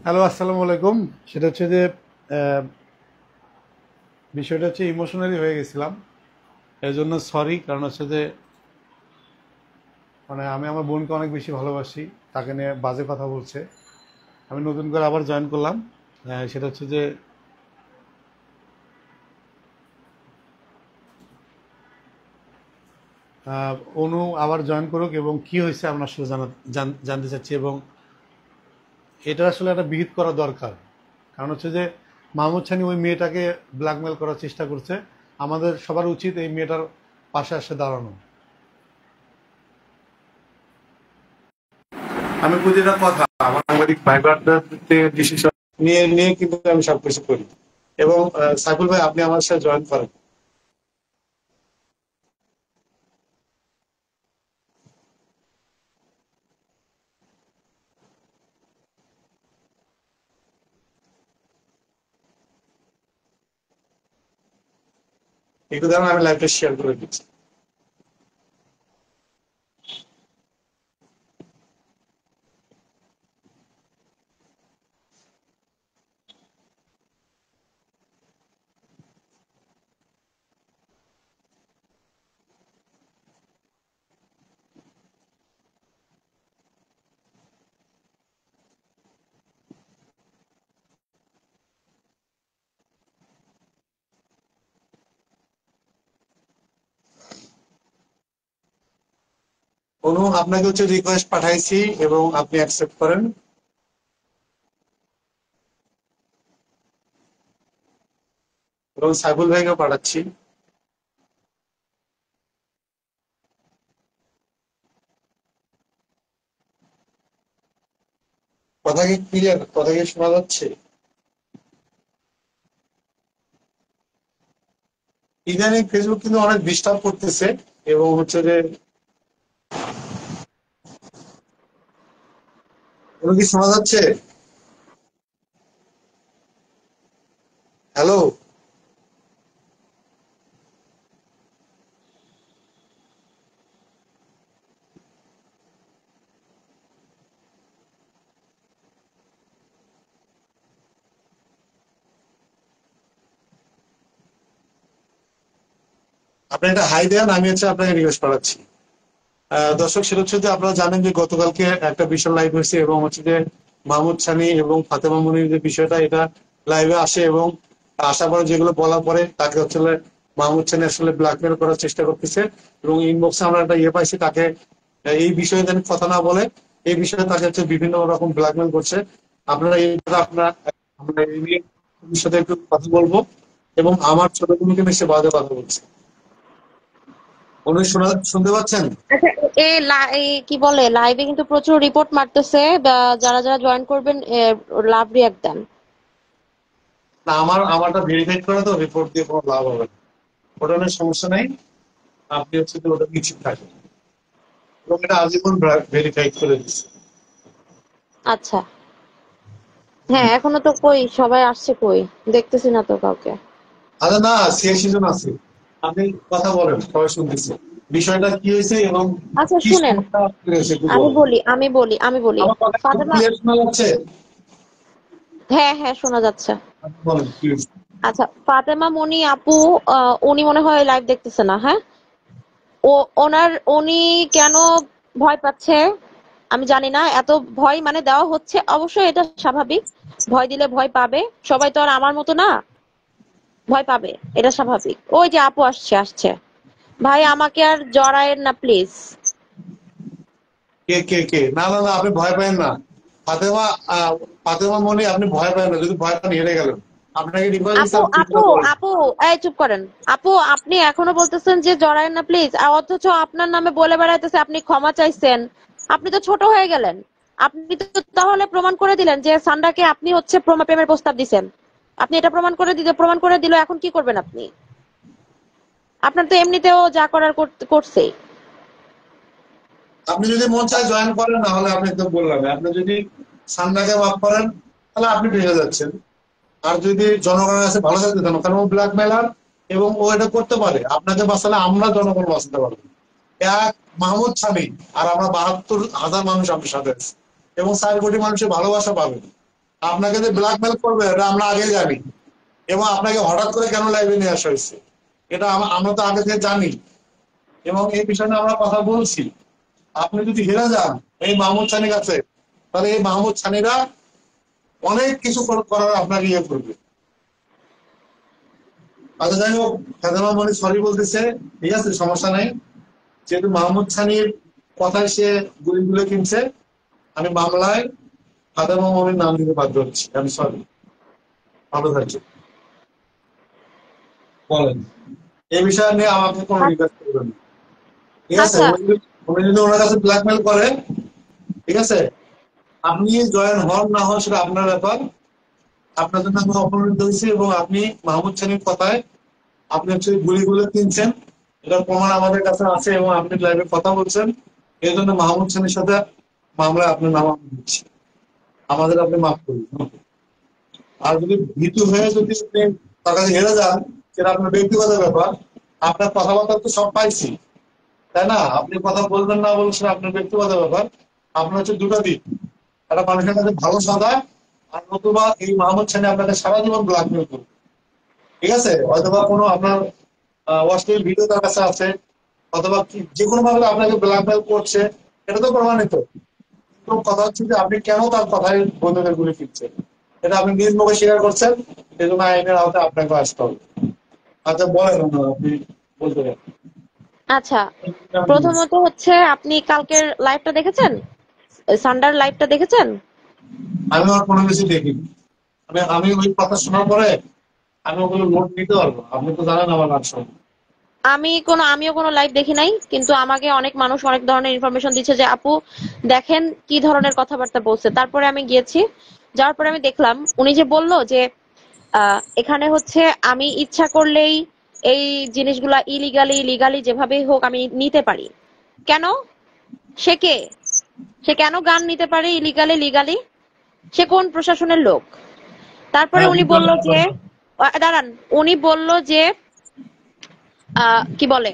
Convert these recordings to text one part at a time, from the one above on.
Hello, আসসালামু আলাইকুম। সেটা হচ্ছে যে আহ, বিষয়টা হচ্ছে ইমোশনালি হয়ে গেছিলাম। এর জন্য সরি। কারণ হচ্ছে যে মানে আমি আমার বোনকে অনেক বেশি ভালোবাসি, তাকে নিয়ে বাজে কথা বলছে। আমি নতুন করে আবার জয়েন করলাম। সেটা হচ্ছে যে অনু আবার জয়েন করুক এবং কি হয়েছে আমরা আসলে জানতে চাচ্ছি। এবং এটা আসলে একটা বিহিত করা দরকার। কারণ হচ্ছে যে মাহমুদ ছানি ওই মেয়েটাকে ব্ল্যাকমেল করার চেষ্টা করছে। আমাদের সবার উচিত এই মেয়েটার পাশে এসে দাঁড়ানো। আমি প্রতিটা কথা আমার সাংবাদিক ভাই ব্রাদারদের ডিসিশন নিয়ে নিয়ে কিন্তু আমি সবকিছু করি। এবং সাইফুল ভাই, আপনি আমার সাথে জয়েন করেন। একটু দাঁড়ান, আমি লাইভটা শেয়ার করে দিচ্ছি। অনু, আপনাকে হচ্ছে রিকোয়েস্ট পাঠাইছি এবং আপনি অ্যাকসেপ্ট করেন। এবং সাইফুল ভাইকেও পাঠাচ্ছি। কথা কি ক্লিয়ার? কথা কি শোনা যাচ্ছে? ইদানিং ফেসবুক কিন্তু অনেক ডিস্টার্ব করতেছে। এবং হচ্ছে যে কোনো কি শোনা যাচ্ছে? হ্যালো। আপনি একটা হাই দেন, আমি হচ্ছে আপনাকে রিকোয়েস্ট পাঠাচ্ছি। দর্শক, সেটা হচ্ছে যে আপনারা জানেন যে গতকালকে একটা বিশাল লাইভ হয়েছে এবং হচ্ছে যে মাহমুদ সানি এবং ফাতেমা মনির যে বিষয়টা, এটা লাইভে আসে এবং আসার পরে যেগুলো বলার পরে তাকে হচ্ছে মাহমুদ সানি আসলে ব্ল্যাকমেল করার চেষ্টা করতেছে। এবং ইনবক্সে আমরা একটা ইয়ে পাইছি তাকে, এই বিষয়ে যেন কথা না বলে, এই বিষয়ে তাকে হচ্ছে বিভিন্ন রকম ব্ল্যাকমেল করছে। আপনারা এই আপনার আমরা এই নিয়ে ভবিষ্যতে একটু কথা বলবো। এবং আমার ছোট বোনকে নিয়ে সে বাজে কথা বলছে। উনি শুনতে পাচ্ছেন? আচ্ছা, এই কি বলে লাইভে কিন্তু প্রচুর রিপোর্ট মারতেছে। যারা যারা জয়েন করবেন লাভ রিয়াক্ট দেন। না, আমারটা ভেরিফাইড করে তো রিপোর্ট দিয়ে কোনো লাভ হবে না। ওটা নিয়ে সমস্যা নাই। আপনি হচ্ছে যে ওটা নিশ্চিত থাকেন। এবং এটা আজীবন ভেরিফাইড করে দিচ্ছে। আচ্ছা, হ্যাঁ, এখনো তো কই সবাই আসছে, কই দেখতেছি না তো কাউকে। আরে না, 86 জন আছে। আপনি কথা বলেন, সবাই শুনতেছে। বিষয়টা কি হয়েছে এবং আচ্ছা কি শুনেন, সমস্যা হয়েছে একটু আমি বলেন। বলি আমি বলি আমি বলি আমার কথা খুব ফাতেমা। ক্লিয়ার শোনা যাচ্ছে? হ্যাঁ হ্যাঁ, শোনা যাচ্ছে। আপনি বলেন প্লিজ। আচ্ছা, ফাতেমা মনি আপু, উনি মনে হয় লাইভ দেখতেছে না। হ্যাঁ, ও উনি কেন ভয় পাচ্ছে আমি জানি না। এত ভয় মানে দেওয়া হচ্ছে, অবশ্যই এটা স্বাভাবিক। ভয় দিলে ভয় পাবে, সবাই তো আর আমার মতো না। ভয় পাবে, এটা স্বাভাবিক। ওই যে আপু আসছে আসছে। ভাই আমাকে আর জড়ায়েন না প্লিজ। কে কে কে? না না না, আপনি ভয় পাবেন না। ফাতেমা, ফাতেমা মনি, আপনি ভয় পাবেন না। যদি ভয় পান হেরে গেলেন। আপনাকে রিকোয়েস্ট দিচ্ছে, আপু আপনি আপু বিষয়টা বলেন। আপু, এই চুপ করেন। আপু, আপনি এখনো বলতেছেন যে জড়ায়েন না প্লিজ, আর অথচ আপনার নামে বলে বেড়াইতেছে আপনি ক্ষমা চাইছেন। আপনি তো ছোট হয়ে গেলেন। আপনি তো তাহলে প্রমাণ করে দিলেন যে সান্ডাকে আপনি হচ্ছে প্রেমের প্রস্তাব দিছেন। আপনি এটা প্রমাণ করে দিল, এখন কি করবেন আপনি? আপনার তো এমনিতেও যা করার করছেই। আপনি যদি মন চায় জয়েন করেন, না হলে আপনি তো বললাম, আপনি যদি সান্নাকে মাফ করেন তাহলে আপনি বেঁচে যাচ্ছেন। আর যদি জনগণের কাছে ভালো থাকতে চান, কারণ ও ব্ল্যাকমেলার এবং ও এটা করতে পারে, আপনাকে বাঁচালে আমরা জনগণ বাঁচাতে পারবো। এক মাহমুদ স্বামী আর আমরা 72,000 মানুষ আপনার সাথে আছি এবং 4 কোটি মানুষের ভালোবাসা পাবেন। আপনাকে যে ব্ল্যাকমেল করবে এটা আমরা আগে জানি, এবং আপনাকে হঠাৎ করে কেন লাইভে নিয়ে আসা হয়েছে এটা আমরা তো আগে থেকে জানি, এবং এই বিষয়ে আমরা কথা বলছি। আপনি যদি হেরে যান এই মাহমুদ ছানির কাছে, তাহলে এই মাহমুদ ছানিরা অনেক কিছু করার আপনাকে ইয়ে করবে। আচ্ছা যাই হোক, ফাতেমা মনি সরি বলতেছে, ঠিক আছে, সমস্যা নাই। যেহেতু মাহমুদ ছানির কথায় সে গুলি কিনছে, আমি মামলায় ফাতেমা মনির নাম দিতে বাধ্য হচ্ছি, আমি সরি। ভালো থাকছে, বলেন এই বিষয় নিয়ে আমাকে কোনো রিকোয়েস্ট করবেন না, ঠিক আছে। আচ্ছা উনি যদি ওনার কাছে ব্ল্যাকমেল করে, ঠিক আছে, আপনি জয়েন হন না হন সেটা আপনার ব্যাপার। আপনার জন্য আমি অপমানিত হয়েছি, এবং আপনি মাহমুদ ছানির কথায় আপনি হচ্ছে গুলিগুলো কিনছেন, এটার প্রমাণ আমাদের কাছে আছে, এবং আপনি লাইভে কথা বলছেন। এই জন্য মাহমুদ ছানির সাথে মামলায় আপনার নাম আমি দিচ্ছি, আমাদের আপনি মাফ করুন। আর যদি ভীতু হয়ে যদি আপনি তার কাছে হেরে যান, সেটা আপনার ব্যক্তিগত ব্যাপার। আপনার কথাবার্তা তো সব পাইছি, তাই না? আপনি কথা বলবেন না বলছেন আপনার ব্যক্তিগত ব্যাপার। আপনার হচ্ছে দুটো দিক, একটা মানুষের কাছে ভালো সাদা, আর নতুবা এই মাহমুদ ছানি আপনাকে সারা জীবন ব্ল্যাকমেল করবে, ঠিক আছে। অথবা কোনো আপনার অশ্লীল ভিডিও তার কাছে আছে, অথবা যে কোনো ভাবে আপনাকে ব্ল্যাকমেল করছে, এটা তো প্রমাণিত। কিন্তু কথা হচ্ছে যে আপনি কেন তার কথায় বন্ধুদের গুলি ফিরছেন, এটা আপনি নিজ মুখে স্বীকার করছেন। এই জন্য আইনের আওতায় আপনাকে আসতে হবে। আচ্ছা বলেন, আপনি বলতে পারেন। আচ্ছা, প্রথমত হচ্ছে আপনি কালকের লাইভটা দেখেছেন? সান্ডার লাইভটা দেখেছেন? আমি আর কোনো কিছু দেখিনি। আমি ওই কথা শোনার পরে আমি ওগুলো নোট নিতে পারবো, আপনি তো জানেন আমার নাম সব। আমিও কোনো লাইভ দেখি নাই, কিন্তু আমাকে অনেক মানুষ অনেক ধরনের ইনফরমেশন দিচ্ছে যে আপু দেখেন কি ধরনের কথাবার্তা বলছে। তারপরে আমি গিয়েছি, যাওয়ার পরে আমি দেখলাম উনি যে বলল যে এখানে হচ্ছে আমি ইচ্ছা করলেই এই জিনিসগুলা ইলিগালি লিগালি যেভাবেই হোক আমি নিতে পারি। কেন? সে কে? সে কেন গান নিতে পারে ইলিগালি লিগালি? সে কোন প্রশাসনের লোক? তারপরে হ্যাঁ, উনি বলল যে দাঁড়ান, উনি বলল যে কি বলে,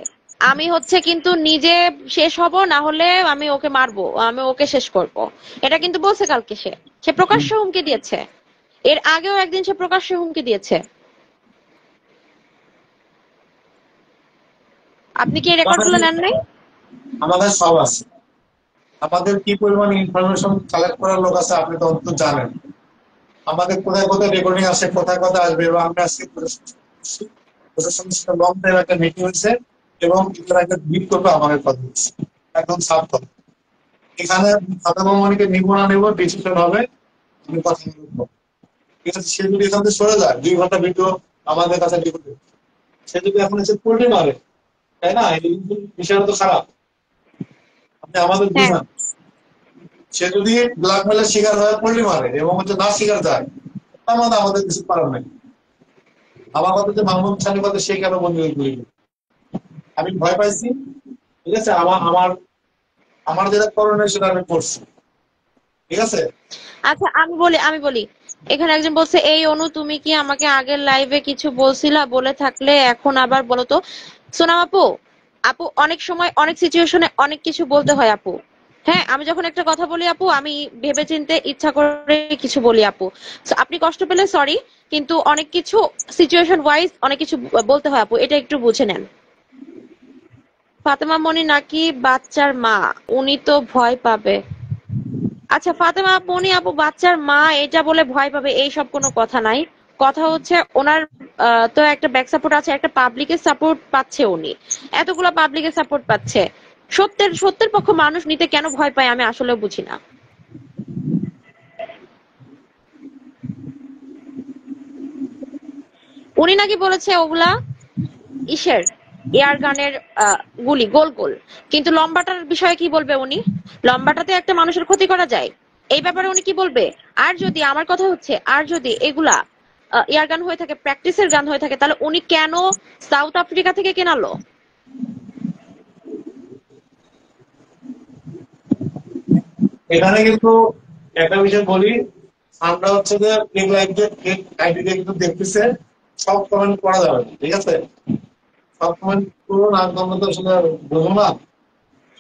আমি হচ্ছে কিন্তু নিজে শেষ হব, না হলে আমি ওকে মারবো, আমি ওকে শেষ করব। এটা কিন্তু বলছে কালকে। সে সে প্রকাশ্য হুমকি দিয়েছে। এর আগেও একদিন সে প্রকাশ্য হুমকি দিয়েছে। আপনি কি এই রেকর্ড গুলো নেন নাই? আমাদের সব আছে। আমাদের কি পরিমাণ ইনফরমেশন কালেক্ট করার লোক আছে আপনি তো অন্তত জানেন। আমাদের কোথায় কোথায় রেকর্ডিং আসে, কোথায় কোথায় আসবে, এবং আমরা আজকে প্রশাসনের সাথে লং টাইম একটা মিটিং হয়েছে, এবং এটার একটা ভিড করবে আমাদের কথা হচ্ছে, একদম সাফ কথা। এখানে ফাতেমা মনিকে নিবো না নেবো ডিসিশন হবে, আমি কথা বলবো, ঠিক আছে। সে যদি এখান থেকে সরে যায়, 2 ঘন্টা ভিডিও আমাদের কাছে রেকর্ড, সে যদি এখন এসে পোল্ট্রি মারে, তাই না, এই কিন্তু বিষয়টা তো খারাপ। আপনি আমাদের হ্যাঁ। বুঝান, সে যদি ব্ল্যাকমেলের শিকার হয় পোল্ট্রি মারে এবং হচ্ছে না শিকার যায়, তার মধ্যে আমাদের কিছু করার নাই। আমার কথা যে মাহমুদ ছানি কথা সে কেন বন্ধু গুলি, আমি ভয় পাইছি, ঠিক আছে। আমার আমার আমার যেটা করণীয় সেটা আমি করছি, ঠিক আছে। আচ্ছা আমি বলি, এখানে একজন বলছে, এই অনু তুমি কি আমাকে আগের লাইভে কিছু বলছিলা? বলে থাকলে এখন আবার বলো তো। সোনাম আপু, আপু অনেক সময় অনেক সিচুয়েশনে অনেক কিছু বলতে হয় আপু। হ্যাঁ, আমি যখন একটা কথা বলি আপু, আমি ভেবেচিন্তে ইচ্ছা করে কিছু বলি আপু। So, আপনি কষ্ট পেলে সরি, কিন্তু অনেক কিছু সিচুয়েশন ওয়াইজ অনেক কিছু বলতে হয় আপু, এটা একটু বুঝে নেন। ফাতেমা মনি নাকি বাচ্চার মা? উনি তো ভয় পাবে। আচ্ছা, ফাতেমা মনি আপু বাচ্চার মা এটা বলে ভয় পাবে এইসব কোনো কথা নাই। কথা হচ্ছে ওনার তো একটা ব্যাক সাপোর্ট আছে, একটা পাবলিকের সাপোর্ট পাচ্ছে উনি। এতগুলো পাবলিকের সাপোর্ট পাচ্ছে। সত্যের সত্যের পক্ষ মানুষ নিতে কেন ভয় পায় আমি আসলে বুঝি না। উনি নাকি বলেছে ওগুলা ইসের এয়ার গানের গুলি, গোল গোল। কিন্তু লম্বাটার বিষয়ে কি বলবে উনি? লম্বাটাতে একটা মানুষের ক্ষতি করা যায়, এই ব্যাপারে উনি কি বলবে? আর যদি আমার কথা হচ্ছে, আর যদি এগুলা এয়ার গান হয়ে থাকে, প্র্যাকটিসের গান হয়ে থাকে, তাহলে উনি কেন সাউথ আফ্রিকা থেকে কেনালো? এখানে কিন্তু একটা বিষয় বলি, আমরা হচ্ছে যে ফেক লাইভ দিয়ে ফেক আইডি দিয়ে কিন্তু দেখতেছে, সব কমেন্ট করা যাবে না, ঠিক আছে। সব কমেন্ট করুন, আর আমরা তো আসলে বুঝবো না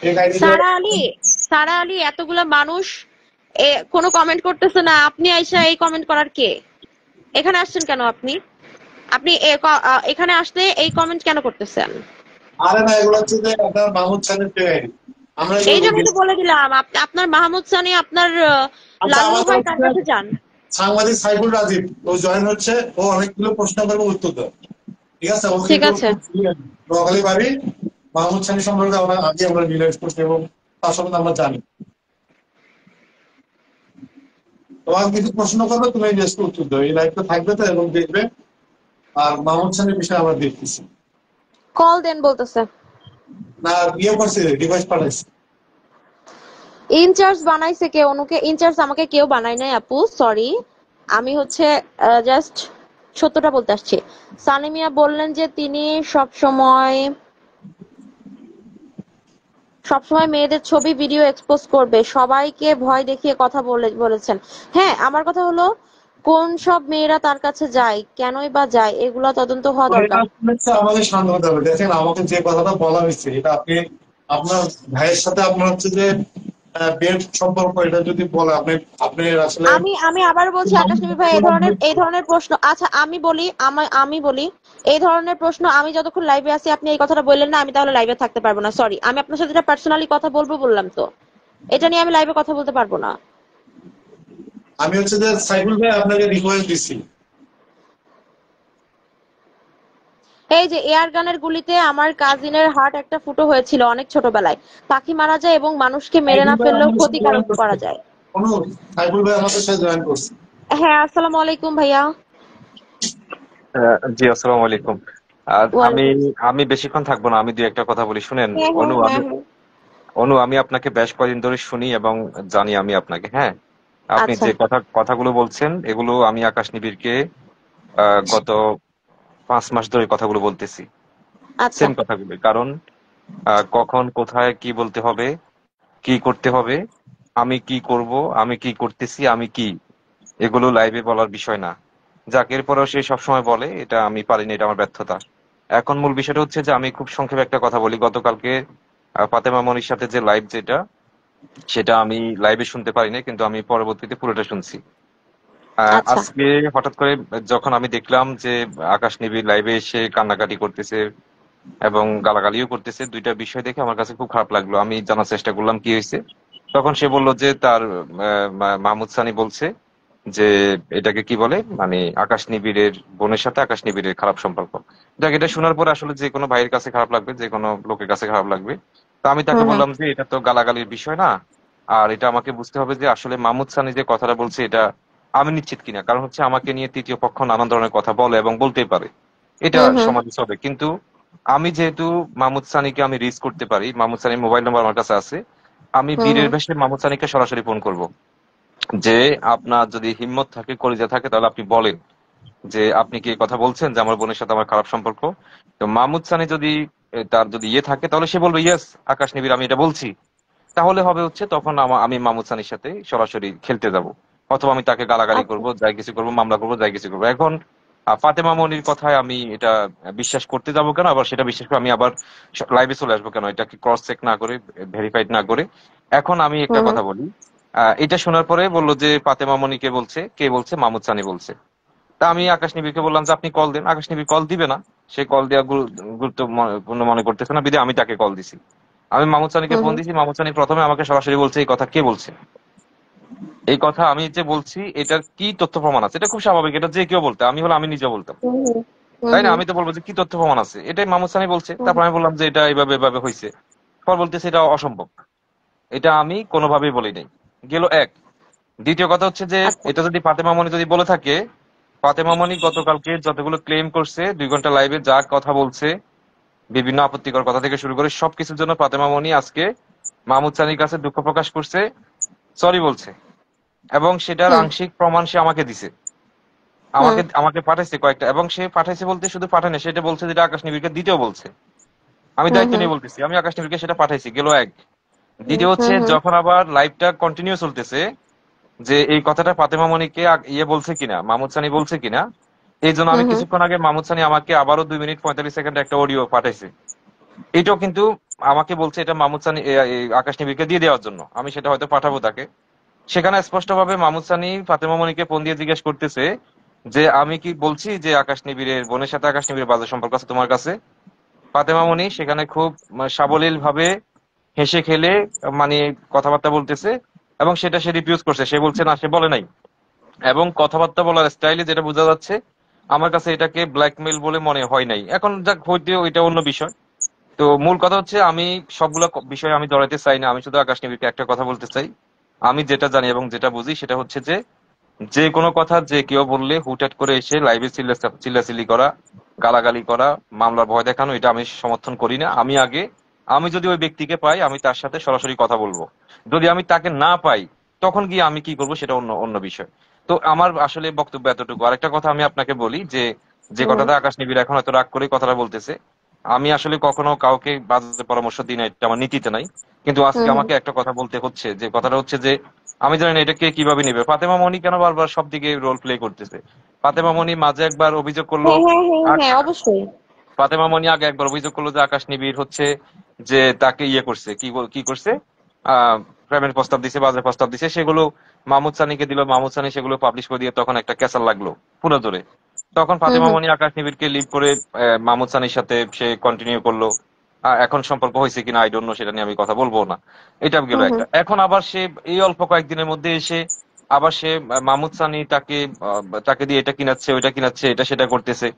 ফেক আইডি দিয়ে। সারা আলী, সারা আলী, এতগুলা মানুষ কোনো কমেন্ট করতেছে না, আপনি আইসা এই কমেন্ট করার কে? এখানে আসছেন কেন আপনি? আপনি এখানে আসলে এই কমেন্ট কেন করতেছেন? আরে না, এগুলো হচ্ছে যে আপনার মাহমুদ খানের প্রেম। আমরা এই এগুলো যে আমি তো বলে দিলাম, আপনার মাহমুদ সানি, আপনার আচ্ছা, লাল্লু আমাদের ভাই তার হচ্ছে কাছে যান। সাংবাদিক সাইফুল রাজীব, ও জয়েন হচ্ছে, ও অনেকগুলো প্রশ্ন করবে, উত্তর দেয়। ঠিক আছে, ও ঠিক কিন্তু আছে। নোয়াখালী বাড়ি। মাহমুদ সানি সম্পর্কে আমরা আগে আমরা রিলাইজ করছি এবং তার সম্বন্ধে আমরা জানি। তোমার কিছু প্রশ্ন করবে, তুমি জাস্ট উত্তর দাও। এই লাইভটা থাকবে তো এবং দেখবে। আর মাহমুদ সানির বিষয়ে আমরা দেখতেছি কল দেন বলতেছে। না, ইয়ে করছে, ডিভাইস পাঠাইছে। ইনচার্জ বানাইছে কে অনুকে? ইনচার্জ আমাকে কেউ বানাই নাই আপু, সরি। আমি হচ্ছে জাস্ট সত্যটা বলতে আসছি। সানি মিয়া বললেন যে তিনি সবসময় সবসময় মেয়েদের ছবি ভিডিও এক্সপোজ করবে, সবাইকে ভয় দেখিয়ে কথা বলেছেন। হ্যাঁ, আমার কথা হলো, কোন সব মেয়েরা তার কাছে যায়, কেনই বা যায়, এগুলা তদন্ত হওয়া তো এটা দরকার। হচ্ছে আমাদের শান্ত হতে হবে। দেখেন, আমাকে যে কথাটা বলা হয়েছে, এটা আপনি আপনার ভাইয়ের সাথে আপনার হচ্ছে যে বিয়ের সম্পর্ক, এটা যদি বলে আপনি, আপনি আসলে আমি আমি আবার বলছি, আকাশ নিবি ভাই, এই ধরনের প্রশ্ন, আচ্ছা আমি বলি, এই ধরনের প্রশ্ন আমি যতক্ষণ লাইভে আছি আপনি এই কথাটা বললেন না, আমি তাহলে লাইভে থাকতে পারবো না, সরি। আমি আপনার সাথে এটা পার্সোনালি কথা বলবো বললাম তো, এটা নিয়ে আমি লাইভে কথা বলতে পারবো না। আমি হচ্ছে যে সাইফুল ভাই আপনাকে রিকোয়েস্ট দিচ্ছি। এই যে এয়ার গানের গুলিতে আমার কাজিনের হার্ট একটা ফুটো হয়েছিল অনেক ছোটবেলায়। পাখি মারা যায় এবং মানুষকে মেরে সাইফুল না ভাই ফেললেও আমাদের সাথে জয়েন ক্ষতিকারক করছে। করা যায়। অনু, সাইফুল ভাই আমাদের সাথে জয়েন করছে। হ্যাঁ, আসসালামু আলাইকুম ভাইয়া। জি, আসসালামু আলাইকুম। আমি ওয়ালাইকুম। আমি বেশিক্ষণ থাকবো না, আমি দুই একটা কথা বলি শুনেন। হ্যাঁ হ্যাঁ অনু, হ্যাঁ আমি হ্যাঁ। আমি আপনাকে বেশ কয়েকদিন ধরে শুনি এবং জানি আমি আপনাকে, হ্যাঁ। আপনি আচ্ছা যে কথাগুলো বলছেন এগুলো আমি আকাশ নিবিড়কে গত 5 মাস ধরে কথাগুলো বলতেছি, আচ্ছা। সেম কথাগুলো। কারণ কখন কোথায় কি বলতে হবে, কি করতে হবে, আমি কি করব, আমি কি করতেছি, আমি কি, এগুলো লাইভে বলার বিষয় না। যাক, এরপরেও সে সবসময় বলে, এটা আমি পারিনি, এটা আমার ব্যর্থতা। এখন মূল বিষয়টা হচ্ছে যে আমি খুব সংক্ষেপে একটা কথা বলি। গতকালকে ফাতেমা মনির সাথে যে লাইভ, সেটা আমি লাইভে শুনতে পারিনি, কিন্তু আমি পরবর্তীতে পুরোটা শুনছি। আচ্ছা। আজকে হঠাৎ করে যখন আমি দেখলাম যে আকাশ নিবিড় লাইভে এসে কান্নাকাটি করতেছে এবং গালাগালিও করতেছে, দুইটা বিষয় দেখে আমার কাছে খুব খারাপ লাগলো। আমি জানার চেষ্টা করলাম কি হয়েছে। তখন সে বলল যে তার মাহমুদ সানি বলছে যে এটাকে কি বলে, মানে আকাশ নিবিড়ের বোনের সাথে আকাশ নিবিড়ের খারাপ সম্পর্ক। দেখ, এটা শোনার পর আসলে যে কোনো ভাইয়ের কাছে খারাপ লাগবে, যে কোনো লোকের কাছে খারাপ লাগবে। তা আমি তাকে হুম হুম বললাম যে এটা তো গালাগালির বিষয় না, আর এটা আমাকে বুঝতে হবে যে আসলে মাহমুদ সানি যে কথাটা বলছে এটা আমি নিশ্চিত কিনা। কারণ হচ্ছে আমাকে নিয়ে তৃতীয় পক্ষ নানান ধরনের কথা বলে এবং বলতেই পারে, এটা হুম হুম সমাজে চলে। কিন্তু আমি যেহেতু মাহমুদ সানিকে আমি রিচ করতে পারি, মাহমুদ সানির মোবাইল নাম্বার আমার কাছে আছে, আমি হুম বীরের হুম বেশে মাহমুদ সানিকে সরাসরি ফোন করব যে আপনার যদি হিম্মত থাকে, কলিজা থাকে, তাহলে আপনি বলেন যে আপনি কি এই কথা বলছেন যে আমার বোনের সাথে আমার খারাপ সম্পর্ক। তো মাহমুদ সানি যদি তার যদি ইয়ে থাকে, তাহলে সে বলবে ইয়েস আকাশ নিবিড়, আমি এটা বলছি। তাহলে হবে হচ্ছে তখন আমি মাহমুদ সানির সাথে সরাসরি খেলতে যাব, অথবা আমি তাকে গালাগালি আচ্ছা। করব, যাই কিছু করব, মামলা করব, যাই কিছু করবো। এখন ফাতেমা মনির কথায় আমি এটা বিশ্বাস করতে যাব কেন, আবার সেটা বিশ্বাস করে আমি আবার লাইভে চলে আসবো কেন, এটাকে ক্রস চেক না করে, ভেরিফাইড না করে। এখন আমি একটা হুম হুম কথা বলি। এটা শোনার পরে বললো যে ফাতেমা মনিকে বলছে, কে বলছে, মাহমুদ সানি বলছে। তা আমি আকাশ নিবিড়কে বললাম যে আপনি কল দেন। আকাশ নিবিড় কল দিবে না, সে কল দেওয়া গুরুত্বপূর্ণ মনে করতেছে না, বিধে আমি তাকে কল দিছি। আমি মাহমুদ সানিকে হুম ফোন হুম দিছি, মাহমুদ সানি প্রথমে আমাকে সরাসরি বলছে এই কথা কে বলছে। এই কথা আমি যে বলছি এটার কি তথ্য প্রমাণ আছে, এটা খুব স্বাভাবিক, এটা যে কেউ বলতে, আমি হলে আমি নিজে বলতাম, হুম হুম তাই না? হুম আমি তো বলবো যে কি তথ্য প্রমাণ আছে, এটাই মাহমুদ সানি বলছে। হুম তারপর আমি বললাম যে এটা এইভাবে এভাবে হয়েছে। পর বলতেছে এটা অসম্ভব, এটা আমি কোনোভাবেই বলি নাই। গেল এক। দ্বিতীয় কথা হচ্ছে যে আচ্ছা। এটা যদি ফাতেমা মনি যদি বলে থাকে, ফাতেমা মনি গতকালকে যতগুলো ক্লেম করছে 2 ঘন্টা লাইভে যা কথা বলছে, বিভিন্ন আপত্তিকর কথা থেকে শুরু করে সবকিছুর জন্য ফাতেমা মনি আজকে মাহমুদ সানির কাছে দুঃখ প্রকাশ করছে, সরি বলছে, এবং সেটার হুম আংশিক প্রমাণ সে আমাকে দিছে। হুম আমাকে আমাকে পাঠাইছে কয়েকটা, এবং সে পাঠাইছে বলতে শুধু পাঠায়নি, সেটা বলছে যেটা আকাশ নিবিড়কে দিতেও বলছে। আমি হুম দায়িত্ব হুম নিয়ে বলতেছি, আমি আকাশ নিবিড়কে সেটা পাঠাইছি, গেল এক। দ্বিতীয় হচ্ছে হুম হুম যখন আবার লাইভটা কন্টিনিউ চলতেছে, যে এই কথাটা ফাতেমা মনিকে ইয়ে বলছে কিনা, মাহমুদ সানি বলছে কিনা, এই জন্য হুম আমি হুম কিছুক্ষণ আগে মাহমুদ সানি আমাকে আবারও 2 মিনিট 45 সেকেন্ড একটা অডিও পাঠাইছে। এটাও কিন্তু আমাকে বলছে এটা মাহমুদ সানি আকাশ নিবিড়কে দিয়ে দেওয়ার জন্য, আমি সেটা হয়তো পাঠাবো তাকে। সেখানে স্পষ্টভাবে মাহমুদ সানি ফাতেমা মনিকে ফোন দিয়ে জিজ্ঞেস করতেছে যে আমি কি বলছি যে আকাশ নিবিড়ের বোনের সাথে আকাশ নিবিড়ের বাজে সম্পর্ক আছে তোমার কাছে? ফাতেমা মনি সেখানে খুব সাবলীল ভাবে হেসে খেলে মানে কথাবার্তা বলতেছে, এবং সেটা সে রিফিউজ করছে, সে বলছে না, সে বলে নাই। এবং কথাবার্তা বলার স্টাইলে যেটা বোঝা যাচ্ছে, আমার কাছে এটাকে ব্ল্যাকমেল বলে মনে হয় নাই। এখন যাক, হইতে ওইটা অন্য বিষয়। তো মূল কথা হচ্ছে, আমি সবগুলো বিষয়ে আমি জড়াইতে চাই না, আমি শুধু আকাশ নিবিড়কে একটা কথা বলতে চাই। আমি যেটা জানি এবং যেটা বুঝি সেটা হচ্ছে যে, যে কোনো কথা যে কেউ বললে হুটহাট করে এসে লাইভে চিল্লাচিল্লি করা, গালাগালি করা, মামলার ভয় দেখানো, এটা আমি সমর্থন করি না। আমি যদি ওই ব্যক্তিকে পাই, আমি তার সাথে সরাসরি কথা বলবো। যদি আমি তাকে না পাই, তখন গিয়ে আমি কি করবো সেটা অন্য অন্য বিষয়। তো আমার আসলে বক্তব্য এতটুকু। আরেকটা কথা আমি আপনাকে বলি যে, যে হুম কথাটা আকাশ নিবিড় এখন হয়তো রাগ করে কথাটা বলতেছে, আমি আসলে কখনো কাউকে বাজে পরামর্শ দিই না, এটা আমার নীতিতে নাই। কিন্তু আজকে হুম হুম। আমাকে একটা কথা বলতে হচ্ছে, যে কথাটা হচ্ছে যে, আমি জানি না এটা কে কিভাবে নেবে। ফাতেমা মনি কেন বারবার সব দিকে রোল প্লে করতেছে? ফাতেমা মনি মাঝে একবার অভিযোগ করলো, হ্যাঁ হ্যাঁ হ্যাঁ আক- হ্যাঁ, অবশ্যই। ফাতেমা মনি আগে একবার অভিযোগ করলো যে আকাশ নিবিড় হচ্ছে যে তাকে ইয়ে করছে, কি করছে, প্রেমের প্রস্তাব দিছে, বাজে প্রস্তাব দিছে, সেগুলো মাহমুদ সানিকে দিল, মাহমুদ সানি সেগুলো পাবলিশ করে দিয়ে তখন একটা ক্যাসাল লাগলো পুরো জোরে। তখন হুম ফাতেমা হুম মনি আকাশ নিবিড়কে লিভ করে মাহমুদ সানির সাথে সে কন্টিনিউ করলো। এখন সম্পর্ক হয়েছে কিনা আই ডোন্ট নো, সেটা নিয়ে আমি কথা বলবো না। এটা গেল হুম হুম। একটা। এখন আবার সে এই অল্প কয়েকদিনের মধ্যে এসে আবার সে মাহমুদ সানি তাকে দিয়ে এটা কিনাচ্ছে, ওইটা কিনাচ্ছে, এটা সেটা করতেছে।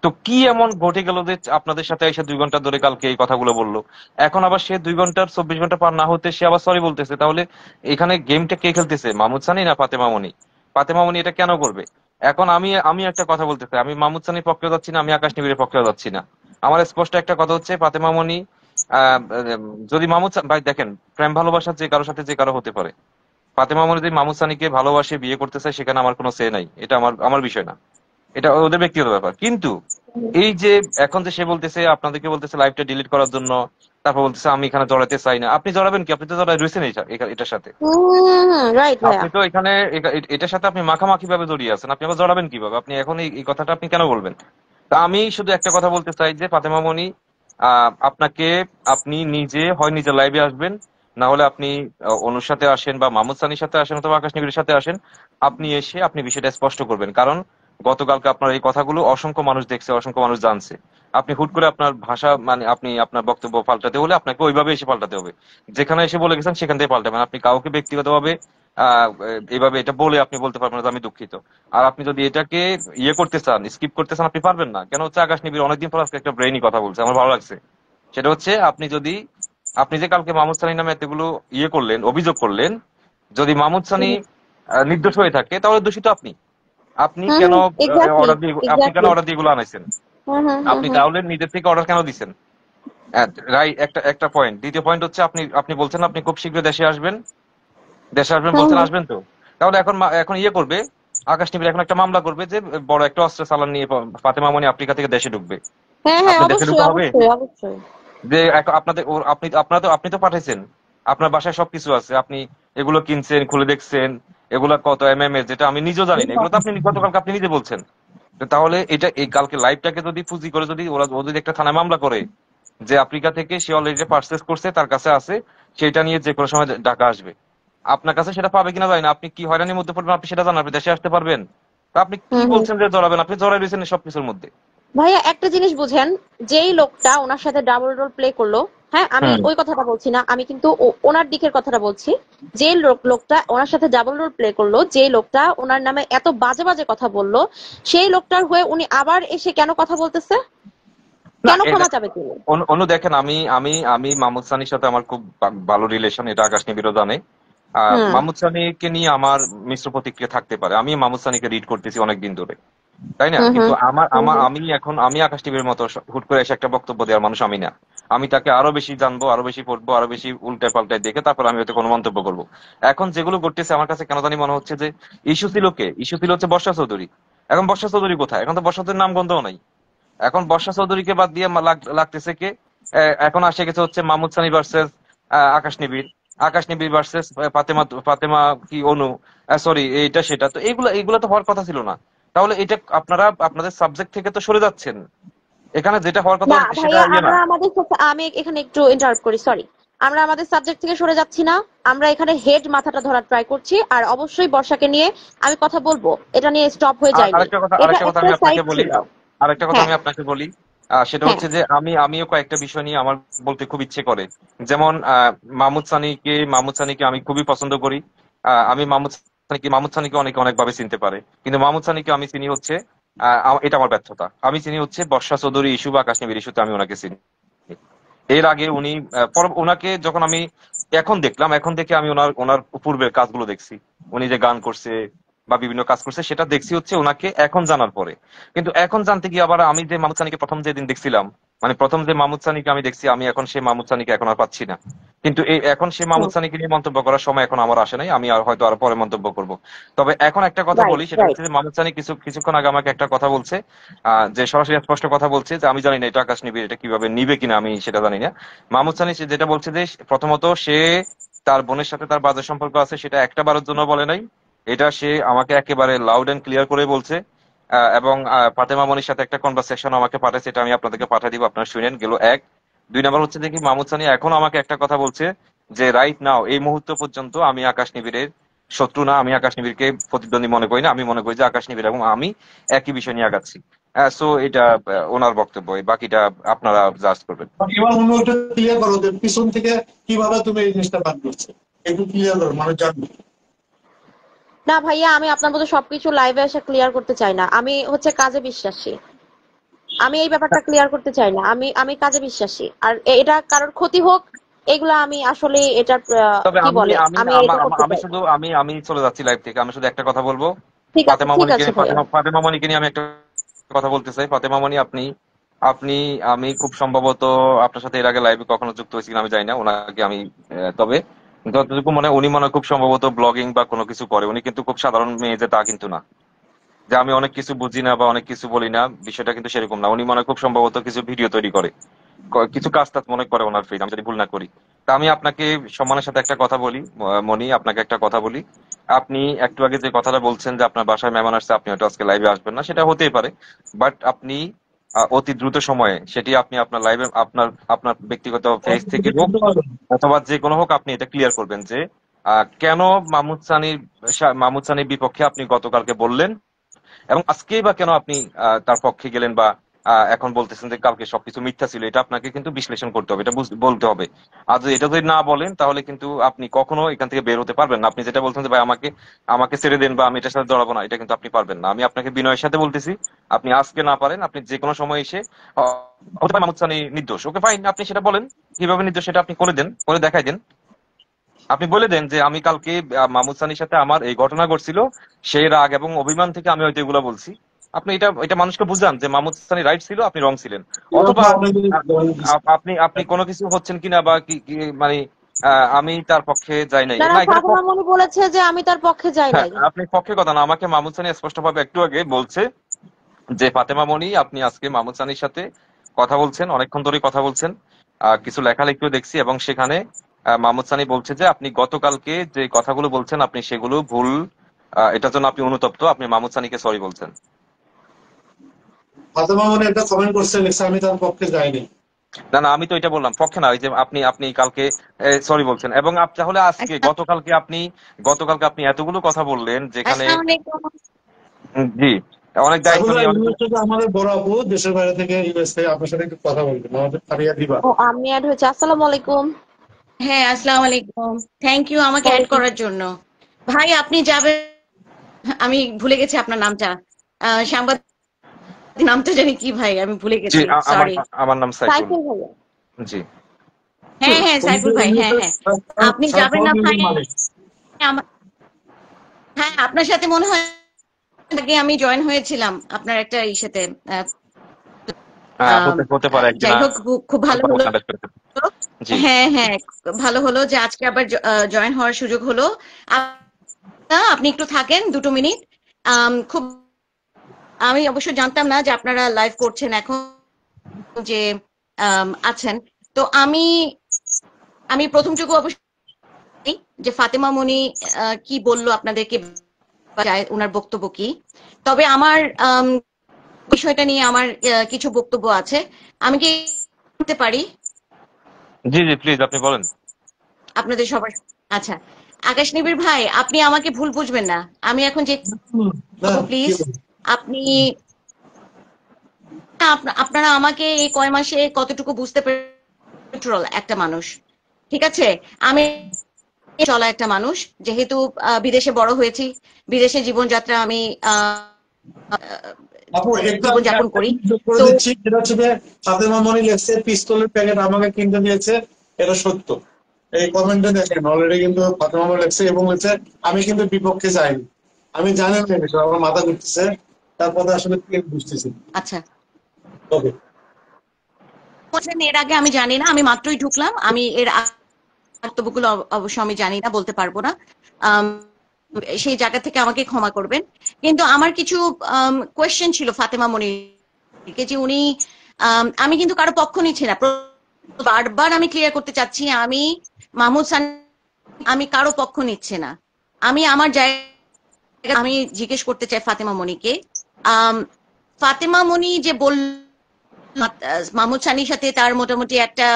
তো কি এমন ঘটে গেল যে আপনাদের সাথে এসে 2 ঘন্টা ধরে কালকে এই কথাগুলো বললো? এখন আবার সে 2 ঘন্টার 24 ঘন্টা পার না হতে সে আবার সরি বলতেছে। তাহলে এখানে গেমটা কে খেলতেছে, মাহমুদ সানি না ফাতেমা মনি? ফাতেমা মনি এটা কেন করবে? এখন আমি আমি একটা কথা বলতে চাই, আমি মাহমুদ সানির পক্ষেও যাচ্ছি না, আমি আকাশ নিবিড়ের পক্ষেও যাচ্ছি না। আমার স্পষ্ট একটা কথা হচ্ছে, ফাতেমা মনি যদি ভাই দেখেন, প্রেম ভালোবাসা যে কারোর সাথে যে কারো হতে পারে। ফাতেমা মনি যদি মাহমুদ সানিকে ভালোবাসে বিয়ে করতে চায়, সেখানে আমার কোনো সে নাই, এটা আমার আমার বিষয় না, এটা ওদের ব্যক্তিগত ব্যাপার। কিন্তু এই যে এখন যে সে বলতেছে, আপনাদেরকে বলতেছে লাইভটা ডিলিট করার জন্য, তারপর বলতেছে আমি এখানে জড়াতে চাই না, আপনি জড়াবেন কি? আপনি তো জড়াই রয়েছেন এটার সাথে। রাইট ভাইয়া। আপনি তো এখানে এটার সাথে আপনি মাখামাখি ভাবে জড়িয়ে আছেন, আপনি আবার জড়াবেন কিভাবে? আপনি এখন এই কথাটা আপনি কেন বলবেন? তা আমি শুধু একটা কথা বলতে চাই যে, ফাতেমা মনি, আপনাকে, আপনি নিজে হয় নিজে লাইভে আসবেন, না হলে আপনি অনুর সাথে আসেন বা মাহমুদ সানির সাথে আসেন অথবা আকাশ নিবিড়ের সাথে আসেন। আপনি এসে আপনি বিষয়টা স্পষ্ট করবেন, কারণ গতকালকে আপনার এই কথাগুলো অসংখ্য মানুষ দেখছে, অসংখ্য মানুষ জানছে। আপনি হুট করে আপনার ভাষা মানে আপনি আপনার বক্তব্য পাল্টাতে হলে আপনাকে ওইভাবে এসে পাল্টাতে হবে। যেখানে এসে বলে গেছেন সেখান থেকে পাল্টাবেন। আপনি কাউকে ব্যক্তিগতভাবে এইভাবে এটা বলে আপনি বলতে পারবেন না যে আমি দুঃখিত। আর আপনি যদি এটাকে ইয়ে করতে চান, স্কিপ করতে চান, আপনি পারবেন না। কেন হচ্ছে, আকাশ নিবিড় অনেকদিন পর আজকে একটা ব্রেইনি কথা বলছে, আমার ভালো লাগছে। সেটা হচ্ছে, আপনি যে কালকে মাহমুদ সানির নামে এতগুলো ইয়ে করলেন, অভিযোগ করলেন, যদি মাহমুদ সানি নির্দোষ হয়ে থাকে, তাহলে দোষী তো আপনি। আপনি হুম কেন হুম, এক্স্যাক্টলি আপনি কেন এক্স্যাক্টলি। অর্ডার দিয়ে এগুলো আনাইছেন? হুম হুম হুম আপনি হুম তাহলে নিজের থেকে অর্ডার কেন দিছেন? রাইট, একটা একটা পয়েন্ট। দ্বিতীয় পয়েন্ট হচ্ছে, আপনি আপনি বলছেন আপনি খুব শীঘ্র দেশে আসবেন হুম বলছেন, হুম। আসবেন তো? তাহলে এখন ইয়ে করবে, আকাশ নিবিড় এখন একটা মামলা করবে যে বড় একটা অস্ত্র চালান নিয়ে ফাতেমা মনি আফ্রিকা থেকে দেশে ঢুকবে। হ্যাঁ হ্যাঁ, আপনি দেশে অবশ্যই ঢুকতে হবে? অবশ্যই অবশ্যই। যে আপনাদের আপনি তো পাঠাইছেন, আপনার বাসায় সবকিছু আছে, আপনি এগুলো কিনছেন, খুলে দেখছেন, এগুলা কত এমএমএস, যেটা আমি নিজেও জানি না, এগুলো তো আপনি গতকালকে আপনি নিজে বলছেন। তো তাহলে এটা এই কালকে লাইভটাকে যদি পুঁজি করে যদি ও যদি একটা থানায় মামলা করে যে আফ্রিকা থেকে সে অলরেডি পার্সেস করছে, তার কাছে আছে, সেটা নিয়ে যে কোনো সময় ঢাকা আসবে, আপনার কাছে সেটা পাবে কিনা জানি না, আপনি কি হয়রানির মধ্যে পড়বেন আপনি সেটা জানেন, আপনি দেশে আসতে পারবেন? তা আপনি কি হুম হুম। বলছেন যে জড়াবেন? আপনি জড়াই রয়েছেন সবকিছুর মধ্যে। ভাইয়া একটা জিনিস বুঝেন, যেই লোকটা ওনার সাথে ডাবল রোল প্লে করলো, হ্যাঁ আমি হুম। ওই কথাটা বলছি না, আমি কিন্তু ওনার দিকের কথাটা বলছি। যে লোকটা ওনার সাথে ডাবল রোল প্লে করলো, যে লোকটা ওনার নামে এত বাজে বাজে কথা বললো, সেই লোকটার হয়ে উনি আবার এসে কেন কথা বলতেছে? না, কেন ক্ষমা চাবে তিনি? অনু দেখেন, আমি আমি আমি মাহমুদ সানির সাথে আমার খুব ভালো রিলেশন, এটা আকাশ নিবিড়ও জানে। হুম মাহমুদ সানিকে নিয়ে আমার মিশ্র প্রতিক্রিয়া থাকতে পারে, আমি মাহমুদ সানিকে রিড করতেছি অনেকদিন ধরে, তাই না? হুম হুম কিন্তু আমার হুম আমার হুম। আমি আকাশ টিভির মতো হুট করে এসে একটা বক্তব্য দেওয়ার মানুষ আমি না। আমি তাকে আরো বেশি জানবো, আরো বেশি পড়বো, আরো বেশি উল্টায় পাল্টায় দেখে তারপর আমি হয়তো কোনো মন্তব্য করবো। এখন যেগুলো ঘটতেছে আমার কাছে কেন জানি মনে হচ্ছে যে, ইস্যু ছিল হচ্ছে বর্ষা চৌধুরী। এখন বর্ষা চৌধুরী কোথায়? এখন তো বর্ষা চৌধুরীর নাম গন্ধও নাই। এখন বর্ষা চৌধুরীকে বাদ দিয়ে লাগতেছে কে? এখন আসে গেছে হচ্ছে মাহমুদ সানি ভার্সেস আকাশ নিবিড়, আকাশ নিবিড় ভার্সেস ফাতেমা ফাতেমা কি অনু, সরি এইটা সেটা। তো এইগুলা তো হওয়ার কথা ছিল না। তাহলে এটা আপনারা আপনাদের সাবজেক্ট থেকে তো সরে যাচ্ছেন। এখানে যেটা হওয়ার কথা না সেটা ভাইয়া, ইয়ে না। আমরা আমাদের আমি এখানে একটু ইন্টারাপ্ট করি, সরি। আমরা আমাদের সাবজেক্ট থেকে সরে যাচ্ছি না, আমরা এখানে হেড মাথাটা ধরার ট্রাই করছি। আর অবশ্যই বর্ষাকে নিয়ে আমি কথা বলবো, এটা নিয়ে স্টপ হয়ে যায়নি, এটা আরেকটা কথা একটা আমি সাইড আপনাকে বলি, ছিল। আরেকটা কথা হ্যাঁ, আমি আপনাকে বলি, সেটা হ্যাঁ। হচ্ছে যে আমিও কয়েকটা বিষয় নিয়ে আমার বলতে খুব ইচ্ছে করে। যেমন মাহমুদ সানিকে আমি খুবই পছন্দ করি। আমি মাহমুদ সানিকে অনেকে অনেকভাবে চিনতে পারে, কিন্তু মাহমুদ সানিকে আমি চিনি হচ্ছে, এটা আমার ব্যর্থতা, আমি চিনি হচ্ছে বর্ষা চৌধুরী ইস্যু বা আকাশ নিবিড় ইস্যুতে আমি ওনাকে চিনি। এর আগে উনি ওনাকে যখন আমি এখন দেখলাম, এখন দেখে আমি ওনার ওনার পূর্বের কাজগুলো দেখছি, উনি যে গান করছে বা বিভিন্ন কাজ করছে সেটা দেখছি হচ্ছে ওনাকে এখন জানার পরে। কিন্তু এখন জানতে গিয়ে আবার আমি যে মাহমুদ সানিকে প্রথম যেদিন দেখছিলাম, মানে প্রথম যে মাহমুদ সানিকে আমি দেখছি, আমি এখন সেই মাহমুদ সানিকে এখন আর পাচ্ছি না। কিন্তু এখন সেই মাহমুদ সানিকে নিয়ে মন্তব্য করার সময় এখন আমার আসে নাই, আমি আর হয়তো আর পরে মন্তব্য করব। তবে এখন একটা কথা রাইট, বলি, সেটা রাইট। হচ্ছে যে মাহমুদ সানি কিছুক্ষণ আগে আমাকে একটা কথা বলছে, যে সরাসরি স্পষ্ট কথা বলছে যে আমি জানি না এটা আকাশ নিবে, এটা কিভাবে নিবে কিনা আমি সেটা জানি না। মাহমুদ সানি সে যেটা বলছে যে প্রথমত সে তার বোনের সাথে তার বাজে সম্পর্ক আছে সেটা একটা বারের জন্য বলে নাই, এটা সে আমাকে একেবারে লাউড এন্ড ক্লিয়ার করে বলছে। এবং ফাতেমা মনির সাথে একটা কনভারসেশন আমাকে পাঠাইছে, এটা আমি আপনাদেরকে পাঠিয়ে দিব, আপনারা শুনেন। গেল এক। দুই নাম্বার হচ্ছে দেখি মাহমুদ সানি এখন আমাকে একটা কথা বলছে যে রাইট নাও এই মুহূর্ত পর্যন্ত আমি আকাশ নিবিড়ের শত্রু না, আমি আকাশ নিবিড়কে প্রতিদ্বন্দ্বী মনে করি না, আমি মনে করি যে আকাশ নিবিড় এবং আমি একই বিষয় নিয়ে আগাচ্ছি। সো এটা ওনার বক্তব্য, এই বাকিটা আপনারা জাজ করবেন। এবার অন্য একটা ক্লিয়ার করো যে পিছন থেকে কিভাবে তুমি এই জিনিসটা বাদ করছো, একটু ক্লিয়ার করো, মানে জানবে। না ভাইয়া, আমি আপনার মতো সবকিছু লাইভে এসে ক্লিয়ার করতে চাই না। আমি হচ্ছে কাজে বিশ্বাসী। আমি এই ব্যাপারটা ক্লিয়ার করতে চাই না। আমি কাজে বিশ্বাসী। আর এটা কারোর ক্ষতি হোক, এগুলা আমি আসলে এটা তবে কি আমি বলে, আমি আমি আমার এটা করতে আমি চাই না। শুধু আমি আমি চলে যাচ্ছি লাইভ থেকে, আমি শুধু একটা কথা বলবো। ঠিক আছে, ঠিক আছে ভাইয়া। ফাতেমা মনিকে নিয়ে আমি একটা কথা বলতে চাই। ফাতেমা মনি, আপনি আপনি আমি খুব সম্ভবত আপনার সাথে এর আগে লাইভে কখনো যুক্ত হয়েছি কিনা আমি জানি না, ওনাকে আমি তবে যতটুকু উনি মনে হয় খুব সম্ভবত ব্লগিং বা কোনো কিছু করে, উনি কিন্তু খুব সাধারণ মেয়ে যে তা কিন্তু না, যে আমি অনেক কিছু বুঝি না বা অনেক কিছু বলি না, বিষয়টা কিন্তু সেরকম না। উনি মনে হয় খুব সম্ভবত কিছু ভিডিও তৈরি করে, কিছু কাজ টাজ মনে করে ওনার ফেজ, আমি যদি ভুল না করি। তা আমি আপনাকে সম্মানের সাথে একটা কথা বলি, মনি, আপনাকে একটা কথা বলি। আপনি একটু আগে যে কথাটা বলছেন যে আপনার বাসায় মেহমান আসছে, আপনি হয়তো আজকে লাইভে আসবেন না, সেটা হতেই পারে। বাট আপনি অতি দ্রুত সময়ে সেটি আপনি আপনার লাইভে আপনার আপনার ব্যক্তিগত ফেজ থেকে হোক অথবা যে কোনো হোক, আপনি এটা ক্লিয়ার করবেন যে কেন মাহমুদ সানির বিপক্ষে আপনি গতকালকে বললেন, এবং আজকেই বা কেন আপনি তার পক্ষে গেলেন, বা এখন বলতেছেন যে কালকে সবকিছু মিথ্যা ছিল। এটা আপনাকে কিন্তু বিশ্লেষণ করতে হবে, এটা বলতে হবে। আর যদি এটা যদি না বলেন তাহলে কিন্তু আপনি কখনো এখান থেকে বের হতে পারবেন না। আপনি যেটা বলছেন যে ভাই আমাকে আমাকে ছেড়ে দেন বা আমি এটার সাথে জড়াবো না, এটা কিন্তু আপনি পারবেন না। আমি আপনাকে বিনয়ের সাথে বলতেছি, আপনি আজকে না পারেন, আপনি যে কোনো সময় এসে হতে পারে মাহমুদ সানি নির্দোষ, ওকে ফাইন, আপনি সেটা বলেন, কিভাবে নির্দোষ সেটা আপনি করে দেন, করে দেখাই দেন। আপনি বলে দেন যে আমি কালকে মাহমুদ সানির সাথে আমার এই ঘটনা ঘটছিল, সেই রাগ এবং অভিমান থেকে আমি হয়তো এগুলা বলছি। আপনি এটা এটা মানুষকে বুঝান যে মাহমুদ সানি রাইট ছিল, আপনি রং ছিলেন। এবার তো অথবা অনেক আপনি আপনি কোনো কিছু হচ্ছেন কিনা বা মানে আমি তার পক্ষে যাই নাই না, না, না, এখানে ফাতেমা মনি বলেছে যে আমি তার পক্ষে যাই হ্যাঁ, নাই। আপনি পক্ষে কথা না, আমাকে মাহমুদ সানি স্পষ্ট ভাবে একটু আগে বলছে যে ফাতেমা মনি আপনি আজকে মাহমুদ সানির সাথে কথা বলছেন, অনেকক্ষণ ধরে কথা বলছেন, কিছু লেখালেখিও দেখছি, এবং সেখানে মাহমুদ সানি বলছে যে আপনি গতকালকে যে কথাগুলো বলছেন আপনি সেগুলো ভুল, এটার জন্য আপনি অনুতপ্ত, আপনি মাহমুদ সানিকে সরি বলছেন। ফাতেমা মানে একটা কমেন্ট করছে, লিখছে আমি তার পক্ষে যাইনি। না না, আমি তো এটা বললাম পক্ষে না, ওই যে আপনি আপনি কালকে সরি বলছেন, এবং তাহলে আজকে গতকালকে আপনি এতগুলো কথা বললেন যেখানে আসসালামু আলাইকুম। জি অনেক দায়িত্ব সাইফুল্লাহ নিয়ে অনেক। ইউএস থেকে আমাদের বড় আপু দেশের বাইরে থেকে ইউএস থেকে আপনার সাথে একটু কথা বলবেন, আমাদের ফারিয়া দিবা। ও, আমি অ্যাড হয়েছে। আসসালামু আলাইকুম। হ্যাঁ, আসসালামু আলাইকুম। থ্যাংক ইউ আমাকে অ্যাড ওয়ালাইকুম। করার জন্য। ভাই আপনি যাবেন, আমি ভুলে গেছি আপনার নামটা। সাংবাদিক নামটা জানি কি ভাই, আমি ভুলে জি গেছি। আমার সরি। আমার নাম সাইফুল। সাইফুল ভাইয়া। জি হ্যাঁ, হ্যাঁ, উনি তো সাইফুল ভাই। হ্যাঁ, ইউএসএর হ্যাঁ। আপনি যাবেন না সাইফুল ভাই? মালিক। আমা- হ্যাঁ, আপনার সাথে মনে হয় আগে আমি জয়েন হয়েছিলাম আপনার একটা সাথে। আম, হতে পারে একদিন যাই হোক, খুব ভালো হলো। contact করতে। জি হ্যাঁ, হ্যাঁ, ভালো হলো যে আজকে আবার জয়েন হওয়ার সুযোগ হলো। আপনি একটু থাকেন 2 মিনিট। খুব আমি অবশ্য জানতাম না যে আপনারা লাইভ করছেন এখন, যে আছেন। তো আমি আমি প্রথমটুকু অবশ্য জানি যে ফাতেমা মনি কি বললো আপনাদেরকে, বা ওনার বক্তব্য কি। তবে আমার বিষয়টা নিয়ে আমার কিছু বক্তব্য আছে। আমি কি বলতে পারি? জি জি প্লিজ আপনি বলেন। আপনাদের সবার। আচ্ছা, আকাশ নিবিড় ভাই, আপনি আমাকে ভুল বুঝবেন না। আমি এখন যে না কি প্লিজ আপনি আপনারা আমাকে এই কয় মাসে কতটুকু বুঝতে পেরেছেন একটা মানুষ, ঠিক আছে? আমি চলা একটা মানুষ, যেহেতু বিদেশে বড় হয়েছি, বিদেশে জীবনযাত্রা আমি আপু একটু আমি জীবনযাপন একটা করি। যোগ করে তো দিচ্ছি, সেটা হচ্ছে যে ফাতেমা মনি লেখছে পিস্তলের প্যাকেট আমাকে কিনতে দিয়েছে, এটা সত্য। এই কমেন্টে দেখেন অলরেডি কিন্তু ফাতেমা মনি লেখছে এবং লেখছে আমি কিন্তু বিপক্ষে যাইনি। আমি জানি না এই বিষয়, আমার মাথা ঘুরতেছে, তার কথা আসলে কি বুঝতেছি। আচ্ছা, ওকে। এর আগে আমি জানি না, আমি মাত্রই ঢুকলাম, আমি এর বক্তব্যগুলো অবশ্য আমি জানি না, বলতে পারবো না। আম, সেই জায়গা থেকে আমাকে ক্ষমা করবেন। কিন্তু আমার কিছু কোয়েশ্চেন ছিল ফাতেমা মনিরকে, যে উনি আমি কিন্তু কারো পক্ষ নিচ্ছি না, বারবার আমি ক্লিয়ার করতে চাচ্ছি, আমি মাহমুদ সানি, আমি কারো পক্ষ নিচ্ছে না। আমি আমার জায়গা আমি জিজ্ঞেস করতে চাই ফাতেমা মনিকে, ফাতেমা মনি যে বল মাহমুদ সানির সাথে তার মোটামুটি একটা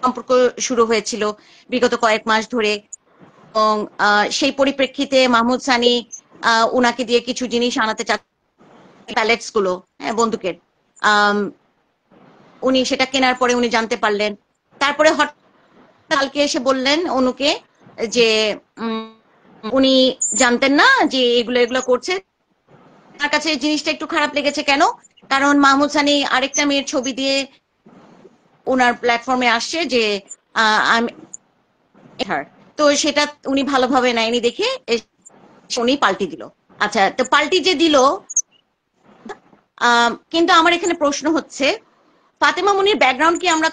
সম্পর্ক শুরু হয়েছিল বিগত কয়েক মাস ধরে, এবং সেই পরিপ্রেক্ষিতে মাহমুদ সানি উনাকে দিয়ে কিছু জিনিস আনাতে চাচ্ছে, প্যালেটস গুলো, হ্যাঁ, বন্দুকের। উনি সেটা কেনার পরে উনি জানতে পারলেন, তারপরে হঠাৎ কালকে এসে বললেন অনুকে যে উনি জানতেন না যে এগুলো এগুলো করছে। তার কাছে জিনিসটা একটু খারাপ লেগেছে, কেন? কারণ মাহমুদ সানি আরেকটা মেয়ের ছবি দিয়ে ওনার প্ল্যাটফর্মে আসছে যে আমি, তো সেটা উনি ভালোভাবে নেয়নি দেখে উনি পাল্টি দিল। আচ্ছা, তো পাল্টি যে দিল, কিন্তু আমার এখানে প্রশ্ন হচ্ছে, ফাতেমা মুনির ব্যাকগ্রাউন্ড কি আমরা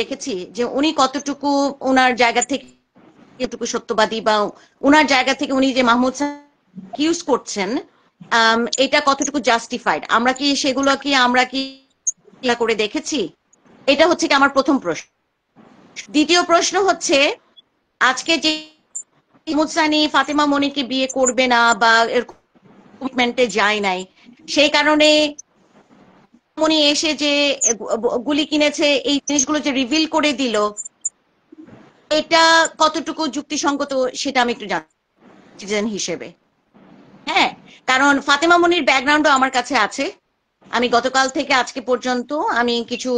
দেখেছি যে উনি কতটুকু ওনার জায়গা থেকে কতটুকু সত্যবাদী, বা ওনার জায়গা থেকে উনি যে মাহমুদ ইউজ করছেন এটা কতটুকু জাস্টিফাইড, আমরা কি সেগুলো কি আমরা কি করে দেখেছি? এটা হচ্ছে কি আমার প্রথম প্রশ্ন। দ্বিতীয় প্রশ্ন হচ্ছে, আজকে যে মাহমুদ সানি ফাতেমা মনিকে বিয়ে করবে না বা এর কমিটমেন্টে যায় নাই, সেই কারণে মনি এসে যে গুলি কিনেছে, এই জিনিসগুলো যে রিভিল করে দিল, এটা কতটুকু যুক্তিসঙ্গত সেটা আমি একটু সিটিজেন হিসেবে। হ্যাঁ, কারণ ফাতেমা মনির ব্যাকগ্রাউন্ডও আমার কাছে আছে। আমি গতকাল থেকে আজকে পর্যন্ত আমি কিছু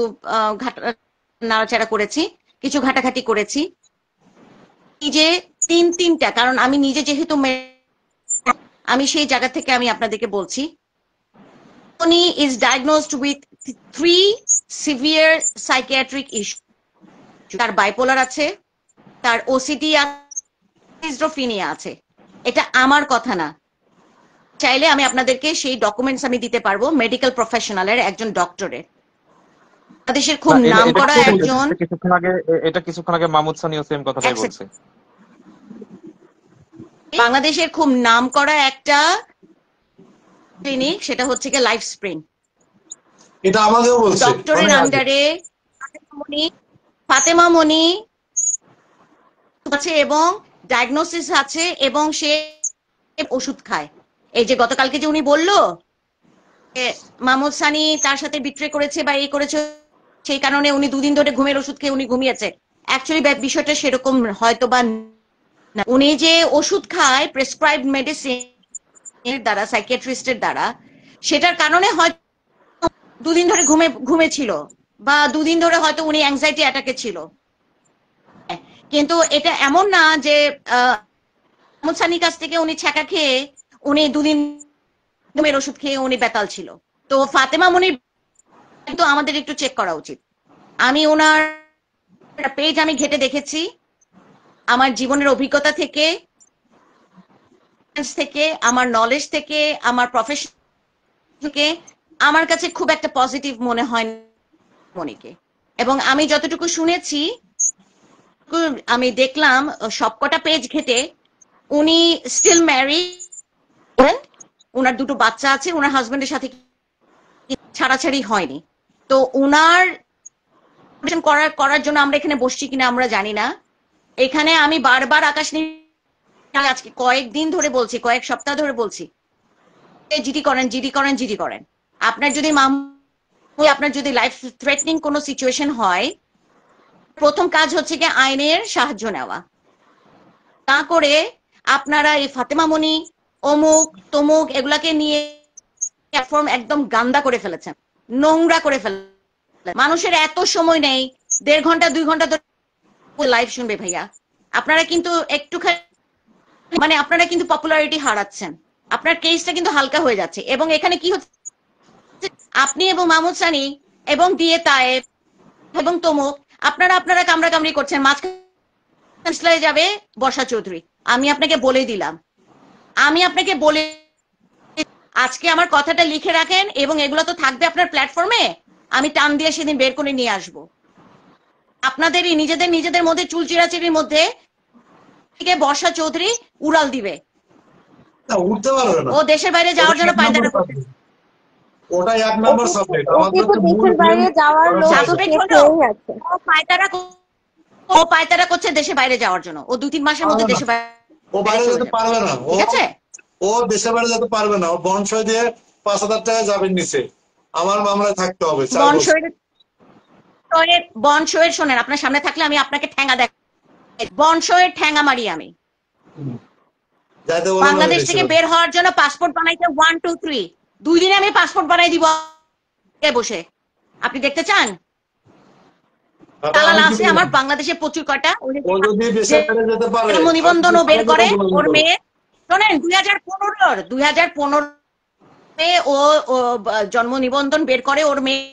নাড়াচাড়া করেছি, কিছু ঘাটাঘাটি করেছি, নিজে তিনটা, কারণ আমি নিজে যেহেতু আমি সেই জায়গা থেকে আমি আপনাদেরকে বলছি, উনি is ডায়াগনোজড with 3 severe psychiatric issue. তার বাইপোলার আছে, তার ওসিডি আছে, স্কিজোফ্রেনিয়া আছে। এটা আমার কথা না, চাইলে আমি আপনাদেরকে সেই ডকুমেন্টস আমি দিতে পারবো, মেডিকেল প্রফেশনালের, একজন ডক্টরের, বাংলাদেশের খুব নামকরা একজন। এটা কিছুক্ষণ আগে মাহমুদ সানিও সেম কথাটাই বলছে। বাংলাদেশের খুব নামকরা একটা ক্লিনিক, সেটা হচ্ছে কি লাইফ স্প্রিং, এটা আমাকেও বলছে ডক্টরের আন্ডারে ফাতেমা মনি আছে এবং ডায়াগনোসিস আছে, এবং সে ওষুধ খায়। এই যে গতকালকে যে উনি বললো মাহমুদ সানি তার সাথে বিট্রে করেছে বা এই করেছে, সেই কারণে উনি 2 দিন ধরে ঘুমের ওষুধ খেয়ে উনি ঘুমিয়েছে, অ্যাকচুয়ালি বিষয়টা সেরকম হয়তো বা না। উনি যে ওষুধ খায় প্রেসক্রাইবড মেডিসিন এর দ্বারা, সাইকিয়াট্রিস্টের দ্বারা, সেটার কারণে হয়তো 2 দিন ধরে ঘুমেছিল, বা 2 দিন ধরে হয়তো উনি অ্যাংজাইটি অ্যাটাকে ছিল। কিন্তু এটা এমন না যে মাহমুদ সানির কাছ থেকে উনি ছ্যাঁকা খেয়ে উনি 2 দিন ঘুমের ওষুধ খেয়ে উনি বেতাল ছিল। তো ফাতেমা মনির কিন্তু আমাদের একটু চেক করা উচিত। আমি ওনার পেজ আমি ঘেটে দেখেছি, আমার জীবনের অভিজ্ঞতা থেকে, আমার নলেজ থেকে, আমার প্রফেশন থেকে, আমার কাছে খুব একটা পজিটিভ মনে হয় মনিকে। এবং আমি যতটুকু শুনেছি, আমি দেখলাম সবকটা পেজ ঘেটে, উনি স্টিল ম্যারিড, ওনার 2টো বাচ্চা আছে, ওনার হাজবেন্ডের সাথে ছাড়াছাড়ি হয়নি। তো ওনার করার জন্য আমরা এখানে বসছি কিনা আমরা জানি না। এখানে আমি বারবার আকাশ আজকে কয়েকদিন ধরে বলছি, কয়েক সপ্তাহ ধরে বলছি, জিডি করেন, জিডি করেন, জিডি করেন। আপনার যদি লাইফ থ্রেটনিং কোনো সিচুয়েশন হয়, প্রথম কাজ হচ্ছে কি আইনের সাহায্য নেওয়া, তা করে আপনারা এই ফাতেমা মনি অমুক তমুক এগুলাকে নিয়ে প্ল্যাটফর্ম একদম গান্দা করে ফেলেছেন, নোংরা করে ফেলেছেন। মানুষের এত সময় নেই, 1.5 ঘন্টা 2 ঘন্টা ধরে লাইভ শুনবে ভাইয়া। আপনারা কিন্তু একটুখানি মানে আপনারা কিন্তু পপুলারিটি হারাচ্ছেন, আপনার কেসটা কিন্তু হালকা হয়ে যাচ্ছে। এবং এখানে কি হচ্ছে, আপনি এবং মাহমুদ সানি এবং দিয়ে তায়েব এবং তমুক আপনারা কামড়াকামড়ি করছেন, মাঝখানে যাবে বর্ষা চৌধুরী। আমি আপনাকে বলে দিলাম, আজকে আমার কথাটা লিখে রাখেন এবং এগুলো তো থাকবে আপনার প্ল্যাটফর্মে, আমি টান দিয়ে সেদিন বের করে নিয়ে আসব। আপনাদেরই নিজেদের মধ্যে চুল চিরাচিরির মধ্যে থেকে বর্ষা চৌধুরী উড়াল দিবে, না, উঠতে পারবে না। ও দেশের বাইরে যাওয়ার জন্য পায়তারা করছে। ওটাই 1 নম্বর সাবজেক্ট। ও কিন্তু দেশের বাইরে যাওয়ার লোক তো সাসপেক্ট শেষ হলো, হয়েই আছে। ও পায়তারা করছে দেশে বাইরে যাওয়ার জন্য, ও 2-3 মাসের মধ্যে দেশে ও বাইরে যেতে পারবে না, ঠিক আছে? ও দেশের বাইরে যেতে পারবে না। ও বনসই দিয়ে 5,000 টাকা যাবেন নিচে, আমার মামলায় থাকতে হবে 4 বছর। বনসইয়ের শোনেন, আপনার সামনে থাকলে আমি আপনাকে ঠ্যাঙ্গা দেখ, বনসইয়ের ঠ্যাঙ্গা মারি আমি। যাইতে বলুন বাংলাদেশ থেকে বের হওয়ার জন্য পাসপোর্ট বানাইতে 1 2 3 2 দিনে আমি পাসপোর্ট বানাই দিব বসে। আপনি দেখতে চান? তালাল আছে আমার বাংলাদেশে প্রচুর কয়টা। ও যদি দেশের বাইরে যেতে পারে, জন্ম নিবন্ধনও বের করে ওর মেয়ে। শোনেন 2015 ও জন্ম নিবন্ধন বের করে ওর মেয়ে।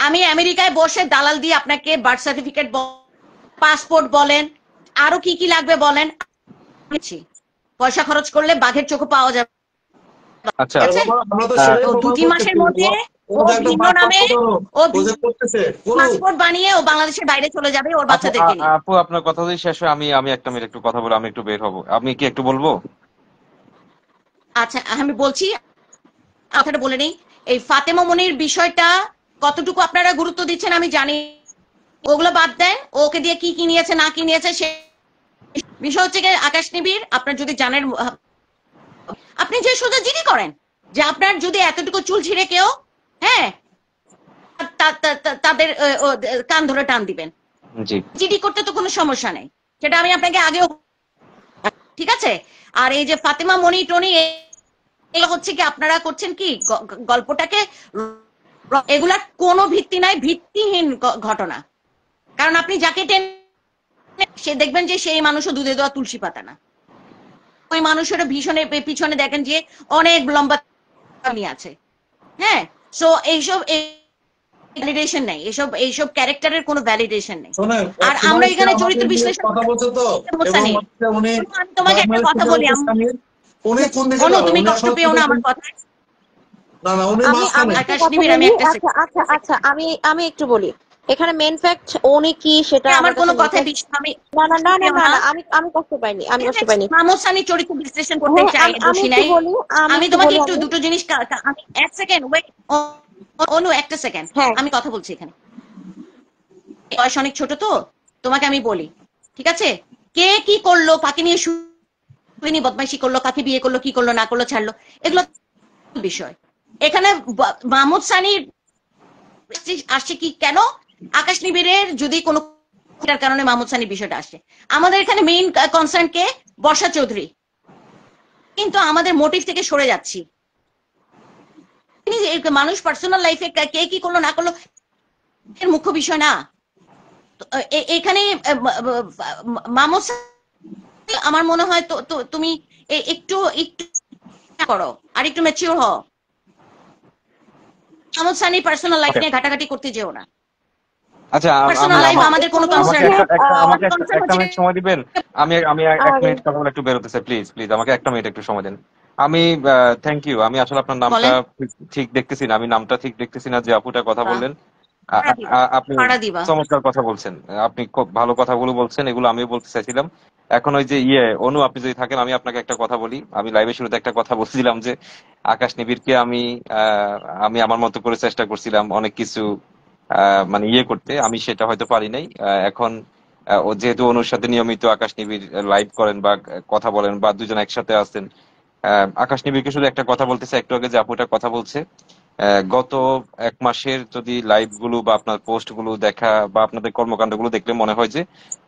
আমি আমেরিকায় বসে দালাল দিয়ে আপনাকে বার্থ সার্টিফিকেট, পাসপোর্ট বলেন, আরো কি কি লাগবে বলেন, পয়সা খরচ করলে বাঘের চোখ পাওয়া যাবে। আচ্ছা, ঠিক আছে? আমরা তো তো সেটাই 2-3 মাসের মধ্যে ও ভিন্ন নামে ও পাসপোর্ট বানিয়ে ও বাংলাদেশের বাইরে চলে যাবে ওর বাচ্চাদেরকে নিয়ে। আপু আপনার কথা যদি শেষ হয়, আমি একটা মিনিট একটু কথা বলে আমি একটু বের হবো। আমি কি একটু বলবো? আচ্ছা আমি বলছি, কথাটা বলে নেই। এই ফাতেমা মনির বিষয়টা কতটুকু আপনারা গুরুত্ব দিচ্ছেন আমি জানি, ওগুলো বাদ দেন। ওকে দিয়ে কি নিয়েছে না কি নিয়েছে সে বিষয় হচ্ছে কি, আকাশ নিবিড় আপনার যদি জানেন, আপনি যে সোজা জিডি করেন যে আপনার যদি এতটুকু চুল ছিঁড়ে কেউ, হ্যাঁ, তাদের কান ধরে টান দিবেন। জি, জিডি করতে তো কোনো সমস্যা নেই, সেটা আমি আপনাকে আগেও, ঠিক আছে? আর এই যে ফাতেমা মনি টনি এগুলো হচ্ছে কি আপনারা করছেন কি গল্পটাকে, এগুলার কোনো ভিত্তি নাই, ভিত্তিহীন ঘটনা। কারণ আপনি যাকে সে দেখবেন যে সেই মানুষও দুধে দেওয়া তুলসী পাতা না, ওই মানুষের ভীষণের পিছনে দেখেন যে অনেক লম্বা আছে। হ্যাঁ, সো এইসব ভ্যালিডেশন নেই, এইসব ক্যারেক্টারের কোনো ভ্যালিডেশন নেই। আর আমরা এখানে চরিত্র বিশ্লেষণ কথা বলছে তো, আমি তোমাকে একটা কথা বলি, উনি কোন দিকে অনু তুমি কষ্ট পেও না আমার কথা। না না, উনি আকাশ নিবিড়, আমি একটা আচ্ছা আমি একটু বলি। এখানে মেন ফ্যাক্ট উনি কি সেটা আমার কোনো কথা আমি আমি কষ্ট পাইনি, আমি কষ্ট পাইনি। মাহমুদ সানি চরিত্র বিশ্লেষণ করতে চাই, দোষী নাই। আমি তোমাকে একটু দুটো জিনিস, আমি 1 সেকেন্ড ওয়েট অনু, 1 সেকেন্ড আমি কথা বলছি এখানে। বয়স অনেক ছোট তো, তোমাকে আমি বলি, ঠিক আছে? কে কি করলো, কাকে নিয়ে শুনি বদমাইশি করলো, কাকে বিয়ে করলো, কি করলো না করলো, ছাড়লো, এগুলো বিষয়। এখানে মাহমুদ সানির আসছে কি কেন, আকাশ নিবিড়ের যদি কোনো কারণে মাহমুদ সানির বিষয়টা আসছে। আমাদের এখানে মেইন কনসার্ন কে, বর্ষা চৌধুরী। কিন্তু আমাদের মোটিভ থেকে সরে যাচ্ছি। মানুষ পার্সোনাল লাইফে কে কি করলো না করলো এর মুখ্য বিষয় না। এখানে মাহমুদ আমার মনে হয় তো তুমি একটু করো আর একটু ম্যাচিওর হও। মাহমুদ সানি পার্সোনাল লাইফ নিয়ে ঘাটাঘাটি করতে যেও না। আচ্ছা, আমাদের কোনো কনসার্ন আমাকে একটা মিনিট সময় দিবেন? আমি 1 মিনিট কথা বলে একটু বেরোতেছে, প্লিজ আমাকে 1 মিনিট একটু সময় দেন। আমি থ্যাংক ইউ। আমি আসলে আপনার নামটা ঠিক দেখতেছি না, আমি নামটা ঠিক দেখতেছি না যে আপুটা কথা বললেন। আপনি চমৎকার কথা বলছেন, আপনি খুব ভালো কথাগুলো বলছেন, এগুলো আমিও বলতে চাইছিলাম। এখন ওই যে অনু, আপনি যদি থাকেন আমি আপনাকে একটা কথা বলি। আমি লাইভে শুরুতে একটা কথা বলছিলাম যে আকাশ নিবিড়কে আমি আমার মতো করে চেষ্টা করছিলাম অনেক কিছু মানে করতে, আমি সেটা হয়তো পারি নাই। এখন ও যেহেতু অনুর সাথে নিয়মিত আকাশ নিবিড় লাইভ করেন বা কথা বলেন বা দুজন একসাথে আছেন, আকাশ নিবিড়কে শুধু একটা কথা বলতেছে, একটু আগে যে আপুটা কথা বলছে, গত 1 মাসের যদি লাইভ গুলো বা আপনার পোস্ট গুলো দেখা বা আপনাদের কর্মকাণ্ড গুলো দেখলে মনে হয় যে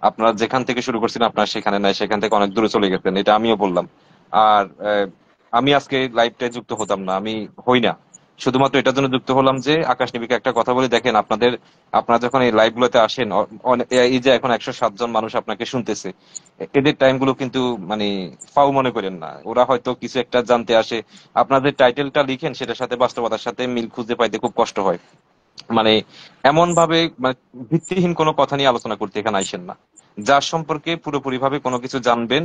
আপনারা যেখান থেকে শুরু করছেন আপনারা সেখানে নাই, সেখান থেকে অনেক দূরে চলে গেছেন, এটা আমিও বললাম। আর আমি আজকে লাইভটায় যুক্ত হতাম না, আমি হই না, শুধুমাত্র এটার জন্য যুক্ত হলাম যে আকাশ নিবিকে একটা কথা বলে দেখেন, আপনারা যখন এই লাইভ গুলোতে আসেন, এই যে এখন 107 জন মানুষ আপনাকে শুনতেছে, এদের টাইম গুলো কিন্তু মানে ফাউ মনে করেন না, ওরা হয়তো কিছু একটা জানতে আসে। আপনাদের টাইটেলটা লিখেন, সেটার সাথে বাস্তবতার সাথে মিল খুঁজে পাইতে খুব কষ্ট হয়। মানে এমন ভাবে মানে ভিত্তিহীন কোনো কথা নিয়ে আলোচনা করতে এখানে আইসেন না। যার সম্পর্কে পুরোপুরি ভাবে কোনো কিছু জানবেন,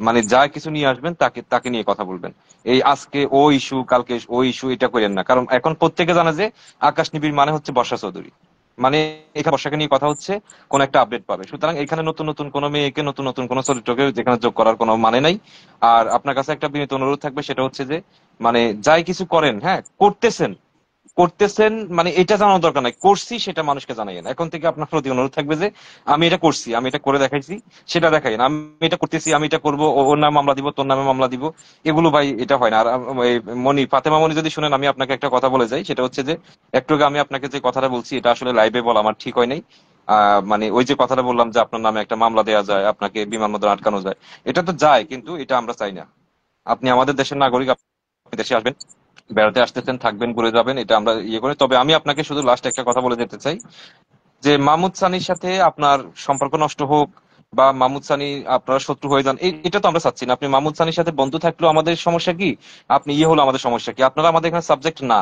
মানে যা কিছু নিয়ে আসবেন তাকে তাকে নিয়ে কথা বলবেন। এই আজকে ও ইস্যু, কালকে ও ইস্যু, এটা করেন না। কারণ এখন প্রত্যেকে জানে যে আকাশ নিবিড় মানে হচ্ছে বর্ষা চৌধুরী, মানে এখানে বর্ষাকে নিয়ে কথা হচ্ছে, কোন একটা আপডেট পাবে। সুতরাং এখানে নতুন নতুন কোনো মেয়েকে, নতুন নতুন কোনো চরিত্রকে যেখানে যোগ করার কোনো মানে নাই। আর আপনার কাছে একটা বিনীত অনুরোধ থাকবে, সেটা হচ্ছে যে মানে যাই কিছু করেন, হ্যাঁ করতেছেন করতেছেন মানে এটা জানানোর দরকার নাই, করছি সেটা মানুষকে জানাইয়েন। এখন থেকে আপনার প্রতি অনুরোধ থাকবে যে আমি এটা করছি, আমি এটা করে দেখাইছি, সেটা দেখাইন। আমি এটা করতেছি, আমি এটা করবো, ওর নামে মামলা দিব, তোর নামে মামলা দিব, এগুলো ভাই এটা হয় না। আর এই ফাতেমা মনি যদি শুনেন, আমি আপনাকে একটা কথা বলে যাই, সেটা হচ্ছে যে একটু আগে আমি আপনাকে যে কথাটা বলছি, এটা আসলে লাইভে বলা আমার ঠিক হয় নাই। মানে ওই যে কথাটা বললাম যে আপনার নামে একটা মামলা দেওয়া যায়, আপনাকে বিমানবন্দর আটকানো যায়, এটা তো যায়, কিন্তু এটা আমরা চাই না। আপনি আমাদের দেশের নাগরিক, আপনি দেশে আসবেন, বেড়াতে আসতেছেন, থাকবেন, ঘুরে যাবেন, এটা আমরা ইয়ে করি। তবে আমি আপনাকে শুধু লাস্ট একটা কথা বলে যেতে চাই যে মাহমুদ সানির সাথে আপনার সম্পর্ক নষ্ট হোক বা মাহমুদ সানি আপনারা শত্রু হয়ে যান, এটা তো আমরা চাচ্ছি না। আপনি মাহমুদ সানির সাথে বন্ধু থাকলেও আমাদের সমস্যা কি, আপনি ইয়ে হলো আমাদের সমস্যা কি, আপনারা আমাদের এখানে সাবজেক্ট না।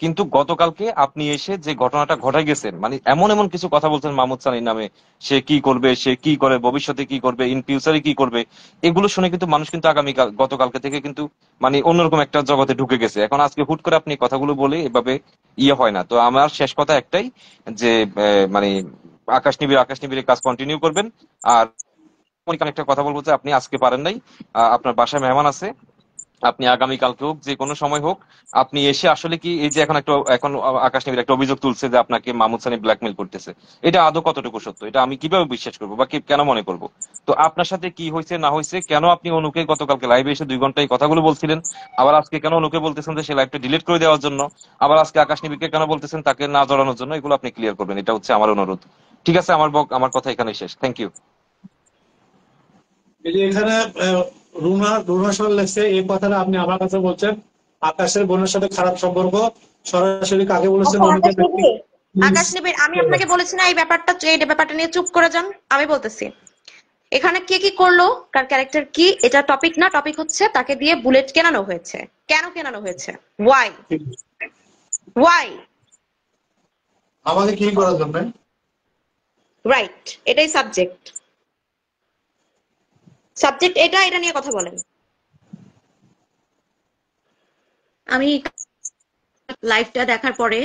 কিন্তু গতকালকে আপনি এসে যে ঘটনাটা ঘটাই গেছেন, মানে এমন এমন কিছু কথা বলছেন মাহমুদ সানির নামে, সে কি করবে, সে কি করে, ভবিষ্যতে কি করবে, ইন ফিউচারে কি করবে, এগুলো শুনে কিন্তু মানুষ কিন্তু আগামীকাল, গতকালকে থেকে কিন্তু মানে অন্যরকম একটা জগতে ঢুকে গেছে। এখন আজকে হুট করে আপনি কথাগুলো বলে এভাবে ইয়ে হয় না। তো আমার শেষ কথা একটাই, যে মানে আকাশ নিবিড়ের কাজ কন্টিনিউ করবেন। আর একটা কথা বলবো যে আপনি আজকে পারেন নাই, আপনার বাসায় মেহমান আছে, আপনি আগামীকালকে হোক, যে কোনো সময় হোক, আপনি এসে আসলে কি এই যে এখন আকাশ নিবিড় একটা অভিযোগ তুলছে যে আপনাকে মাহমুদ সানি ব্ল্যাকমেল করতেছে, এটা আদৌ কতটুকু সত্য, এটা আমি কিভাবে বিশ্বাস করবো বা কেন মনে করবো? তো আপনার সাথে কি হয়েছে না হয়েছে, কেন আপনি অনুকে গতকালকে লাইভে এসে 2 ঘন্টা এই কথাগুলো বলছিলেন, আবার আজকে কেন অনুকে বলতেছেন যে সে লাইভটা ডিলিট করে দেওয়ার জন্য, আবার আজকে আকাশ নিবিড়কে কেন বলতেছেন তাকে না জড়ানোর জন্য, এগুলো আপনি ক্লিয়ার করবেন, এটা হচ্ছে আমার অনুরোধ। ঠিক আছে, আমার কথা এখানে শেষ। Thank you. এই যে এখানে রুনা সর লেগছে, এই কথাটা আপনি আমার কাছে বলছেন আকাশের বোনের সাথে খারাপ সম্পর্ক, সরাসরি কাকে বলেছেন? আচ্ছা, অনেকে আকাশ নিবিড়, আমি আপনাকে বলেছি না এই ব্যাপারটা নিয়ে চুপ করে যান। আমি বলতেছি এখানে কে কি করলো, কার ক্যারেক্টার কি, এটা টপিক না। টপিক হচ্ছে তাকে দিয়ে বুলেট কেনানো হয়েছে, কেন কেনানো হয়েছে, ওয়াই ওয়াই আমাকে কি করার জন্য? রাইট, এটাই সাবজেক্ট এটা নিয়ে কথা বলেন। আমি লাইভটা দেখার পরে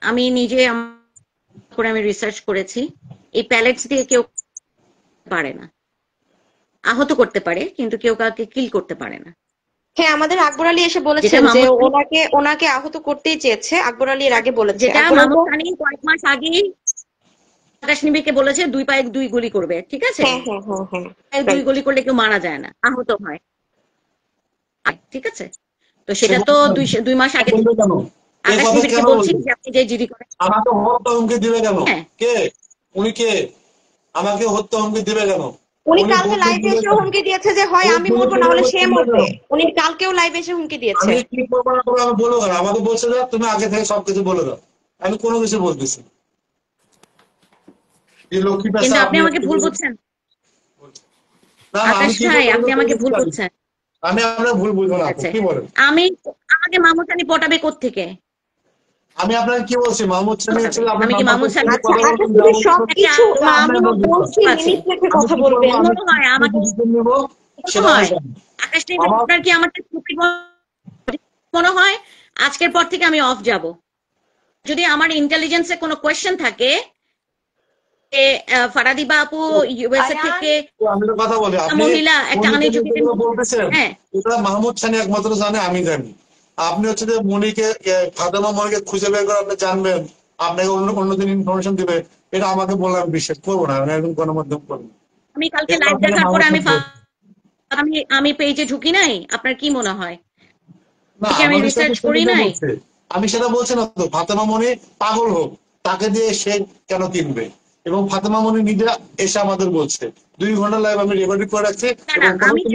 আমি নিজে আমি রিসার্চ করেছি, এই প্যালেটস দিয়ে কেউ পারে না, আহত করতে পারে কিন্তু কেউ কাউকে কিল করতে পারে না। হ্যাঁ, আমাদের আকবর আলী এসে বলেছেন যে ওনাকে আহত করতেই চেয়েছে। আকবর আলী এর আগে বলেছে, যেটা মাহমুদ সানি কয়েক মাস আগেই আকাশ নিবিড়কে বলেছে 2 পায়ে 2 গুলি করবে, ঠিক আছে? হ্যাঁ, 2 গুলি করলে কেউ মারা যায় না, আহত হয়, ঠিক আছে? তো সেটা তো 2 মাস আগে আকাশ নিবিড়কে বলছি যে আপনি যে জিডি করেন। আমাকে হত্যা হুমকি দিবে কেন? হ্যাঁ। কে উনি? কে আমাকে হত্যা হুমকি দিবে কেন? উনি কালকে লাইভে এসে হুমকি দিয়েছে যে হয় আমি মরবো না হলে সে মরবে। উনি কালকেও লাইভে এসে হুমকি দিয়েছে। আমি কি করবো না করবো আমি বলবো কেন? আমাকে বলছে যে তুমি আগে থেকে সবকিছু বলে দাও, আমি কোনো কিছু বলতেছি না। এই লক্ষ্মী কিন্তু পেশা আপনি আমাকে ভুল বুঝছেন না, আকাশ আমি কি ভাই, বলবো আপনি না আমাকে বলতে ভুল পারি। বুঝছেন। আমি আপনার ভুল বুঝবো না, আচ্ছা, কি বলেন? আমাকে মাহমুদ সানি পটাবে কোত্থেকে? আমি আপনাকে কি বলছি? মাহমুদ সানি ছিল আপনার আমি কি মাহমুদ সানি আচ্ছা, আকাশ নিবিড় সবকিছু আমি বলছি, মিনিট রেখে কথা বলবেন। মনে হয় আমাকে সেটা হয় আকাশ নিবিড় আপনার কি আমাকে stupid মনে হয়? আজকের পর থেকে আমি অফ যাব। যদি আমার ইন্টেলিজেন্সে কোনো কোয়েশ্চেন থাকে, ফারাদিবা আপু ইউএসএ থেকে আমি তো কথা বলি, আপনি মহিলা একটা আনএডুকেটেড বলতেছেন হ্যাঁ, এটা মাহমুদ সানি একমাত্র জানে, আমি জানি। আপনি হচ্ছে যে মনিকে, ফাতেমা মনিকে খুঁজে বের করে আপনি জানবেন, আপনাকে অন্যদিন ইনফরমেশন দিবে, এটা আমাকে বললে আমি বিশ্বাস করবো না। আমি একদম গণমাধ্যম করবো। আমি কালকে লাইভ দেখার পরে আমি পেজে ঢুকি নাই, আপনার কি মনে হয়? না, আমি রিসার্চ করি নাই? আমি সেটা বলছি না তো, ফাতেমা মনি পাগল হোক, তাকে দিয়ে সে কেন কিনবে? এবং ফাতেমা মনি নিজে এসে আমাদের বলছে 2 ঘন্টা লাইভ আমি রেকর্ডিং করে রাখছি না না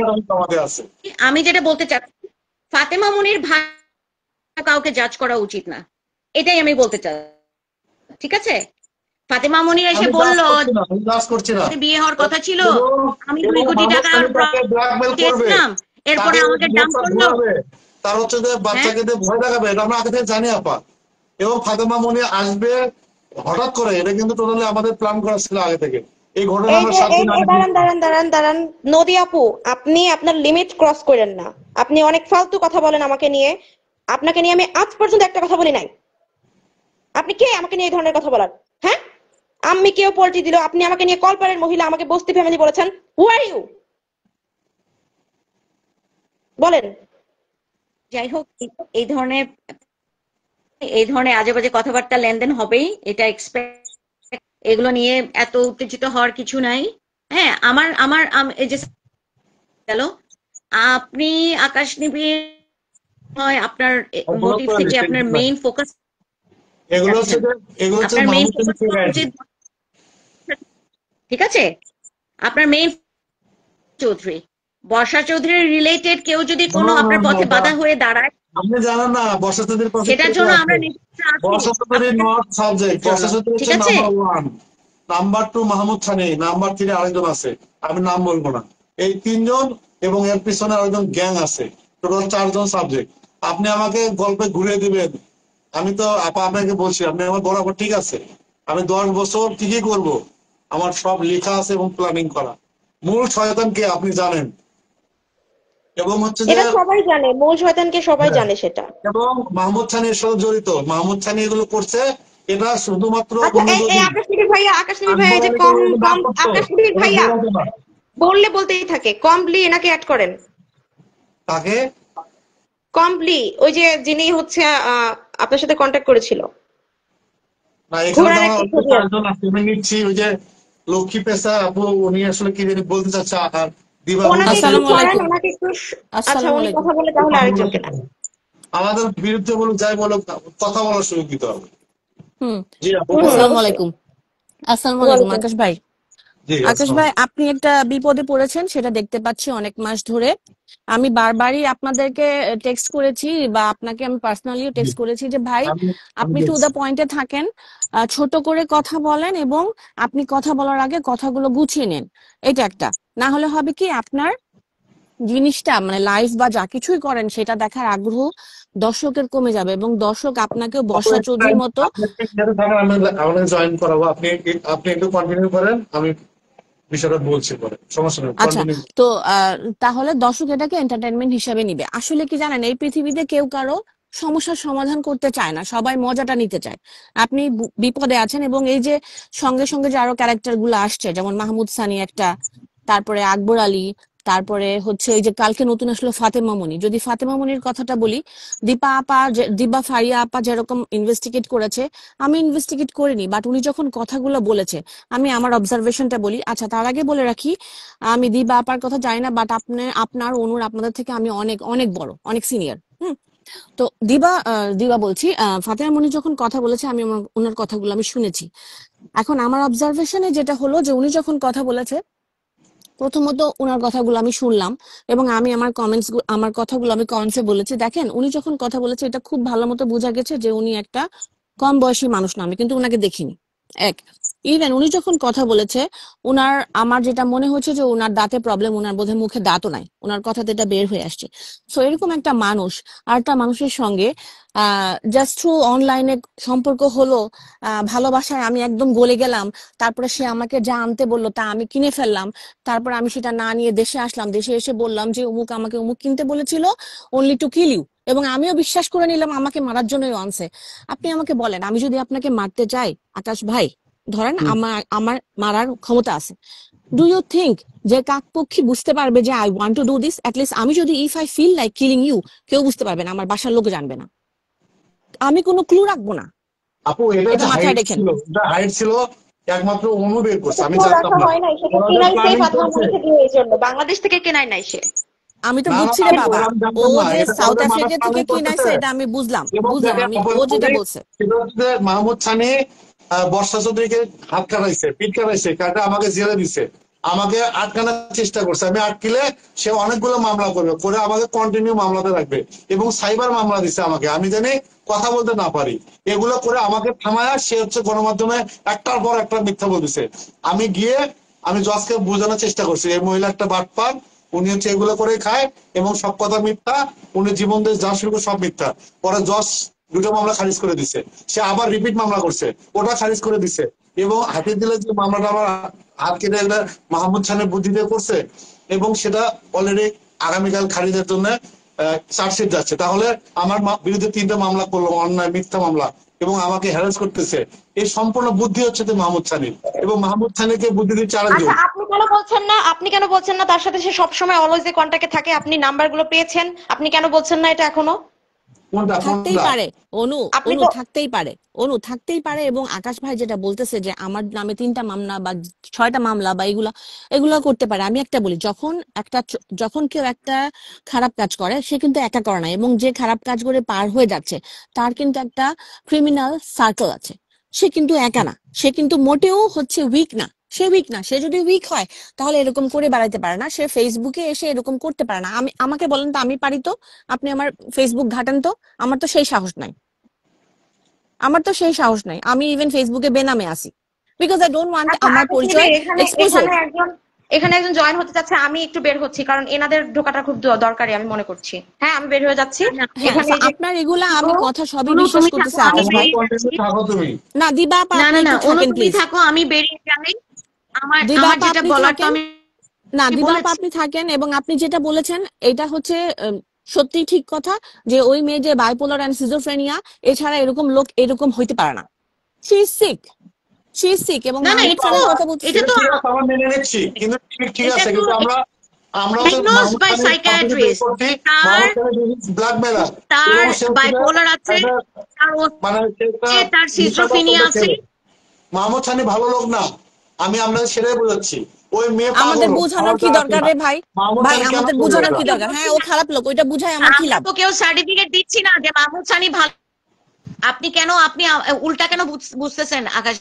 এবং আমাদের আছে। আমি যেটা বলতে চাচ্ছি, ফাতেমা মুনির ভাই কাউকে জাজ করা উচিত না, এটাই আমি বলতে চাই। ঠিক আছে, ফাতেমা মুনির এসে আমি বলল ক্লাস করছি না বিয়ে হওয়ার কথা ছিল, আমি এবং 2 কোটি মাহমুদ টাকা খান তাকে ব্ল্যাকমেল করবে, দিয়েছিলাম, এরপরে তাকে আমাকে ডাম্প করলো। ঘোরাবে, তার হচ্ছে যে বাচ্চাকে দিয়ে ভয় দেখাবে, এটা আমরা আগে থেকে জানি আপা। এবং ফাতেমা মনি আসবে হঠাৎ করে, এটা কিন্তু টোটালি আমাদের প্ল্যান করা ছিল আগে থেকে। এই ঘটনা এই আমরা যে 7 দিন আগে দাঁড়ান নদী আপু, আপনি আপনার লিমিট ক্রস করেন না। আপনি অনেক ফালতু কথা বলেন আমাকে নিয়ে। আপনাকে নিয়ে আমি আজ পর্যন্ত একটা কথা বলি নাই। আপনি কে আমাকে নিয়ে এই ধরনের কথা বলার? হ্যাঁ, আমি কেউ পোল্ট্রি দিল, আপনি আমাকে নিয়ে কলপারের মহিলা, আমাকে বস্তি ফ্যামিলি বলেছেন। হু আর ইউ? বলেন। যাই হোক, এই ধরনের আজে বাজে কথাবার্তা লেনদেন হবেই, এটা এক্সপেক্ট। এগুলো নিয়ে এত উত্তেজিত হওয়ার কিছু নাই। হ্যাঁ, এই যে গেল, আপনি আকাশ নিবিড় হয় আপনার অবলোড মোটিভ করে থেকে দিচ্ছি। আপনার মেইন ফোকাস, এগুলো হচ্ছে আপনার মেইন মাহমুদ ফোকাস খানের করা idea। উচিত। ঠিক আছে, আপনার মেইন চৌধুরী, বর্ষা চৌধুরী রিলেটেড কেউ যদি কোনো আপনার পথে বাধা হয়ে দাঁড়ায়, আপনি জানেন না বর্ষাচুরির পাশে সেটার কে কে জন্য আছে? আমরা নিশ্চিত আছি বর্ষাচুরি নট সাবজেক্ট, জন্য। বর্ষাচুরি ঠিক হচ্ছে আছে, নাম্বার 1, নাম্বার 2 মাহমুদ খানি, নাম্বার 3 আরেকজন আছে, আমি নাম বলবো না। এই 3 জন এবং এর পিছনে আরেকজন গ্যাং আছে, টোটাল 4 জন সাবজেক্ট। আপনি আমাকে গল্পে ঘুরিয়ে দিবেন, আমি তো আপা আপনাকে বলছি, আপনি আমার বরাবর ঠিক আছে, আমি 10 বছর ঠিকই করব, আমার সব লেখা আছে এবং প্ল্যানিং করা। মূল শয়তান কে আপনি জানেন, এবং হচ্ছে যে এটা সবাই জানে, মূল শয়তানকে সবাই হ্যাঁ, জানে সেটা। এবং মাহমুদ খানি এর সাথে জড়িত, মাহমুদ খানি এগুলো করছে। এটা শুধুমাত্র আচ্ছা, উনি এই যদি আকাশ নিবিড় ভাইয়া, আকবর এই যে আলীকে কম যদি না কম করতো, আকাশ নিবিড় এটা ভাইয়া ভুল হতো না। বলতেই থাকে কমপ্লি, এনাকে অ্যাড করেন। তাকে কমপ্লি, ওই যে যিনি হচ্ছে আপনার সাথে কন্ট্যাক্ট করেছিল, না, এখানে তো ঘোড়ার আমার একটা অলরেডি ছবি আছে। 4 জন আছে, আমি নিচ্ছি। ওই যে লক্ষ্মী পেশা আপু, উনি আসলে কি জানি বলতে চাচ্ছে, আর দিবা ওনাকে একটু আসসালামু সরান, আলাইকুম। ওনাকে একটু আচ্ছা, আসসালামু উনি আলাইকুম। কথা বলে তাহলে আরেকজনকে না। আমাদের বিরুদ্ধে বলুক, যাই বলুক, কথা বলার সুযোগ দিতে হবে। হুম। জি আপু বলেন। আসসালামু অবশ্যই। আলাইকুম। আসসালামু আলাইকুম ওয়ালাইকুম। আকাশ ভাই। জি আকাশ আসসালাম। ভাই, আপনি একটা বিপদে পড়েছেন, সেটা দেখতে পাচ্ছি অনেক মাস ধরে। আমি বারবারই আপনাদেরকে টেক্সট করেছি, বা আপনাকে আমি পার্সোনালিও জি, টেক্সট করেছি যে ভাই, আমি আমি আপনি টু দেখছি। দ্য পয়েন্টে থাকেন, ছোট করে কথা বলেন, এবং আপনি কথা বলার আগে কথাগুলো গুছিয়ে নেন। এটা একটা। না হলে হবে কি, আপনার জিনিসটা মানে লাইভ বা যা কিছুই করেন সেটা দেখার আগ্রহ দর্শকের কমে যাবে, এবং দর্শক আপনাকেও আপু বর্ষা চৌধুরীর মতো। আপনি একটু এখানে থাকেন, আমি আমাকে জয়েন করাবো, আপনি আপনি একটু কন্টিনিউ করেন, আমি বিষয়টা বলছি পরে, সমস্যা নেই, আচ্ছা, কন্টিনিউ। তো তাহলে দর্শক এটাকে এন্টারটেনমেন্ট হিসেবে নিবে। আসলে কি জানেন, এই পৃথিবীতে কেউ কারো সমস্যার সমাধান করতে চায় না, সবাই মজাটা নিতে চায়। আপনি বিপদে আছেন, এবং এই যে সঙ্গে সঙ্গে যে আরো ক্যারেক্টার গুলো আসছে, যেমন মাহমুদ সানি একটা, তারপরে আকবর আলী, তারপরে হচ্ছে এই যে কালকে নতুন আসলো ফাতেমা মনি। যদি ফাতেমা মনির কথাটা বলি, দীপা ফারিয়া আপা যেরকম ইনভেস্টিগেট করেছে, আমি ইনভেস্টিগেট করিনি, বাট উনি যখন কথাগুলো বলেছে, আমি আমার অবজারভেশনটা বলি। আচ্ছা, তার আগে বলে রাখি, আমি দিবা আপার কথা জানি না, বাট আপনার অনুর আপনাদের থেকে আমি অনেক অনেক বড়, অনেক সিনিয়র। তো দিবা বলছি, ফাতেমা মনি যখন কথা বলেছে, আমি ওনার কথাগুলো আমি শুনেছি। এখন আমার অবজারভেশনে যেটা হলো, যে উনি যখন কথা বলেছে, প্রথমত ওনার কথাগুলো আমি শুনলাম, এবং আমি আমার কথাগুলো আমি কমেন্টসে বলেছি। দেখেন, উনি যখন কথা বলেছে, এটা খুব ভালো মতো বোঝা গেছে যে উনি একটা কম বয়সী মানুষ না। আমি কিন্তু ওনাকে দেখিনি। এক, ইভেন উনি যখন কথা বলেছে, আমার যেটা মনে হচ্ছে যে ওনার দাঁতে প্রবলেম, ওনার বোধহয় মুখে দাঁতও নাই, ওনার কথাতে এটা বের হয়ে আসছে। সো এরকম একটা মানুষ আর একটা মানুষের সঙ্গে জাস্ট থ্রু অনলাইনে সম্পর্ক হলো, ভালোবাসায় আমি একদম গলে গেলাম, তারপরে সে আমাকে যা আনতে বললো তা আমি কিনে ফেললাম, তারপর আমি সেটা না নিয়ে দেশে আসলাম, দেশে এসে বললাম যে আমাকে অমুক কিনতে বলেছিল, অনলি টু কিল ইউ, এবং আমিও বিশ্বাস করে নিলাম আমাকে মারার জন্যই আনছে। আপনি আমাকে বলেন, আমি যদি আপনাকে মারতে চাই আকাশ ভাই, ধরেন আমার মারার ক্ষমতা আছে, ডু ইউ থিঙ্ক যে কাকপক্ষী বুঝতে পারবে যে I want to do this? At least আমি যদি if I feel like killing you, কেউ বুঝতে পারবে না, আমার বাসার লোক জানবে না, আমি কোনো ক্লু রাখবো না। আপু এটা এটা যে মাথায় হাইট রেখেন। ছিল, এটা হাইট ছিল একমাত্র অনু বের করছে, সেটা আমি কেউ জানতাম রাখা না। হয় নাই, সেটা ওনাদের কেনাই সেই প্ল্যানিং ফাতেমা করছে, মনি থেকে, এই জন্য বাংলাদেশ থেকে কেনাই নাই সে। আমি তো না না বুঝছি রে আপু, বাবা, আমি ও জানতাম না যে এটা সাউথ তাহলে মানব আফ্রিকা থেকে পালন করতেছে। কিনাইছে এটা আমি বুঝলাম এবং বুঝলাম দেখেন আমি ও যেটা অপরপক্ষে বলছে। সেটা হচ্ছে মাহমুদ সানি বর্ষা চৌধুরীকে হাত কাটাইছে, পিঠ কাটাইছে, কাটা আমাকে জেলে দিছে, আমাকে আটকানোর চেষ্টা করছে। আমি আটকিলে সে অনেকগুলো মামলা করবে, করে আমাকে কন্টিনিউ মামলাতে রাখবে এবং সাইবার মামলা দিছে আমাকে, আমি জানি কথা বলতে না পারি। এগুলো করে আমাকে থামায়া সে হচ্ছে গণমাধ্যমে একটার পর একটা মিথ্যা বলতেছে। আমি গিয়ে আমি জজকে বোঝানোর চেষ্টা করছি এই মহিলা একটা বাটপার, উনি হচ্ছে এগুলো করে খায় এবং সব কথা মিথ্যা, উনি জীবন দিয়ে যা শুরু করে সব মিথ্যা। পরে জজ দুটো মামলা খারিজ করে দিছে, সে আবার রিপিট মামলা করছে, ওটা খারিজ করে দিছে। এবং হাতির দিলে যে মামলাটা আমার হাত কেটে মাহমুদ খানের বুদ্ধি দিয়ে করছে এবং সেটা অলরেডি আগামীকাল খারিজের জন্য চার্জশিট যাচ্ছে। তাহলে আমার বিরুদ্ধে 3টা মামলা করলো, অন্যায় মিথ্যা মামলা, এবং আমাকে হ্যারাস করতেছে। এই সম্পূর্ণ বুদ্ধি হচ্ছে তো মাহমুদ খানির, এবং মাহমুদ খানিকে বুদ্ধি দিচ্ছে আচ্ছা আরেকজন। আপনি কেন বলছেন না তার সাথে সে সবসময় অলওয়েজ কন্টাক্টে থাকে, আপনি নাম্বারগুলো পেয়েছেন, আপনি কেন বলছেন না এটা এখনো? কোনটা থাকতেই কোনটা? পারে অনু, আপনি অনু তো থাকতেই পারে, অনু থাকতেই পারে। এবং আকাশ ভাই যেটা বলতেছে যে আমার নামে 3টা মামলা বা 6টা মামলা বা এগুলা এগুলা করতে পারে। আমি একটা বলি, যখন কেউ একটা খারাপ কাজ করে সে কিন্তু একা করে না, এবং যে খারাপ কাজ করে পার হয়ে যাচ্ছে তার কিন্তু একটা ক্রিমিনাল সার্কেল আছে। সে কিন্তু একা না, সে কিন্তু মোটেও হচ্ছে উইক না। সে উইক না, সে যদি উইক হয় তাহলে এরকম করে বেড়াইতে পারে না, সে ফেসবুকে এসে এরকম করতে পারে না। আমাকে বলেন তো, আমি পারি তো? আপনি আমার ফেসবুক ঘাটান তো, আমার তো সেই সাহস নাই, আমার তো সেই সাহস নাই। আমি ইভেন ফেসবুকে বেনামে আছি, বিকজ আই ডোন্ট ওয়ান্ট আচ্ছা আমার আকাশ নিবে, পরিচয় এখানে এক্সপোজড। এখানে একজন জয়েন হতে চাচ্ছে, আমি একটু বের হচ্ছি কারণ এনাদের ঢোকাটা খুব দরকারি আমি মনে করছি। হ্যাঁ আমি বের হয়ে যাচ্ছি। না, হ্যাঁ, এখানে so এই যে আপনার এগুলা অনু, আমি কথা সবই অনু বিশ্বাস তুমি থাকো করতেছি আমি আকাশ ভাই। বেরিয়ে যাচ্ছি। থাকো তুমি। না দিবা আপা, না আপনি না না, একটু অনু থাকেন তুমি প্লিজ। থাকো আমি বেরিয়ে যাই। আমার দিবা আমার আপা যেটা আপনি বলার তো থাকেন। আমি না দিবা আপা বলেছি। আপনি থাকেন, এবং আপনি যেটা বলেছেন এটা হচ্ছে সত্যি ঠিক কথা, যে ওই মেয়ে যে বাইপোলার অ্যান্ড সিজোফ্রেনিয়া, এছাড়া এরকম লোক এরকম হইতে পারে না। She is sick, she is sick. এবং না না, মাহমুদ এটা তো সানির কথা বলতেছি। এটা তো ঠিক আছে, আমরা মেনে নিচ্ছি, কিন্তু ঠিক এটা আছে, তো কিন্তু আমরা হচ্ছে ডায়াগনোজড মাহমুদ বাই খানের সবকিছু বের সাইকিয়াট্রিস্ট। করছি। তার মাহমুদ খানের ব্ল্যাকমেলার, তার এবং সে হচ্ছে বাইপোলার আছে, একটা তার মানে সে একটা তার সিজোফ্রেনিয়া নিঃসন্তান আছে। ছেলে। মাহমুদ খানি ভালো লোক না, আমি আপনাদের সেটাই বোঝাচ্ছি। ওই মেয়ে আমাদের পাগল, বোঝানোর খারাপ কি আছে দরকার না। রে ভাই? মাহমুদ ভাই খানি কেন আমাদের করবে বোঝানোর এটা? কি দরকার? হ্যাঁ ও খারাপ লোক, ওইটা বুঝাই আমার কি আমরা লাভ? তো কেউ সার্টিফিকেট দিচ্ছি না যে মাহমুদ সানি ভালো। আপনি উল্টা কেন বুঝতেছেন আকাশ?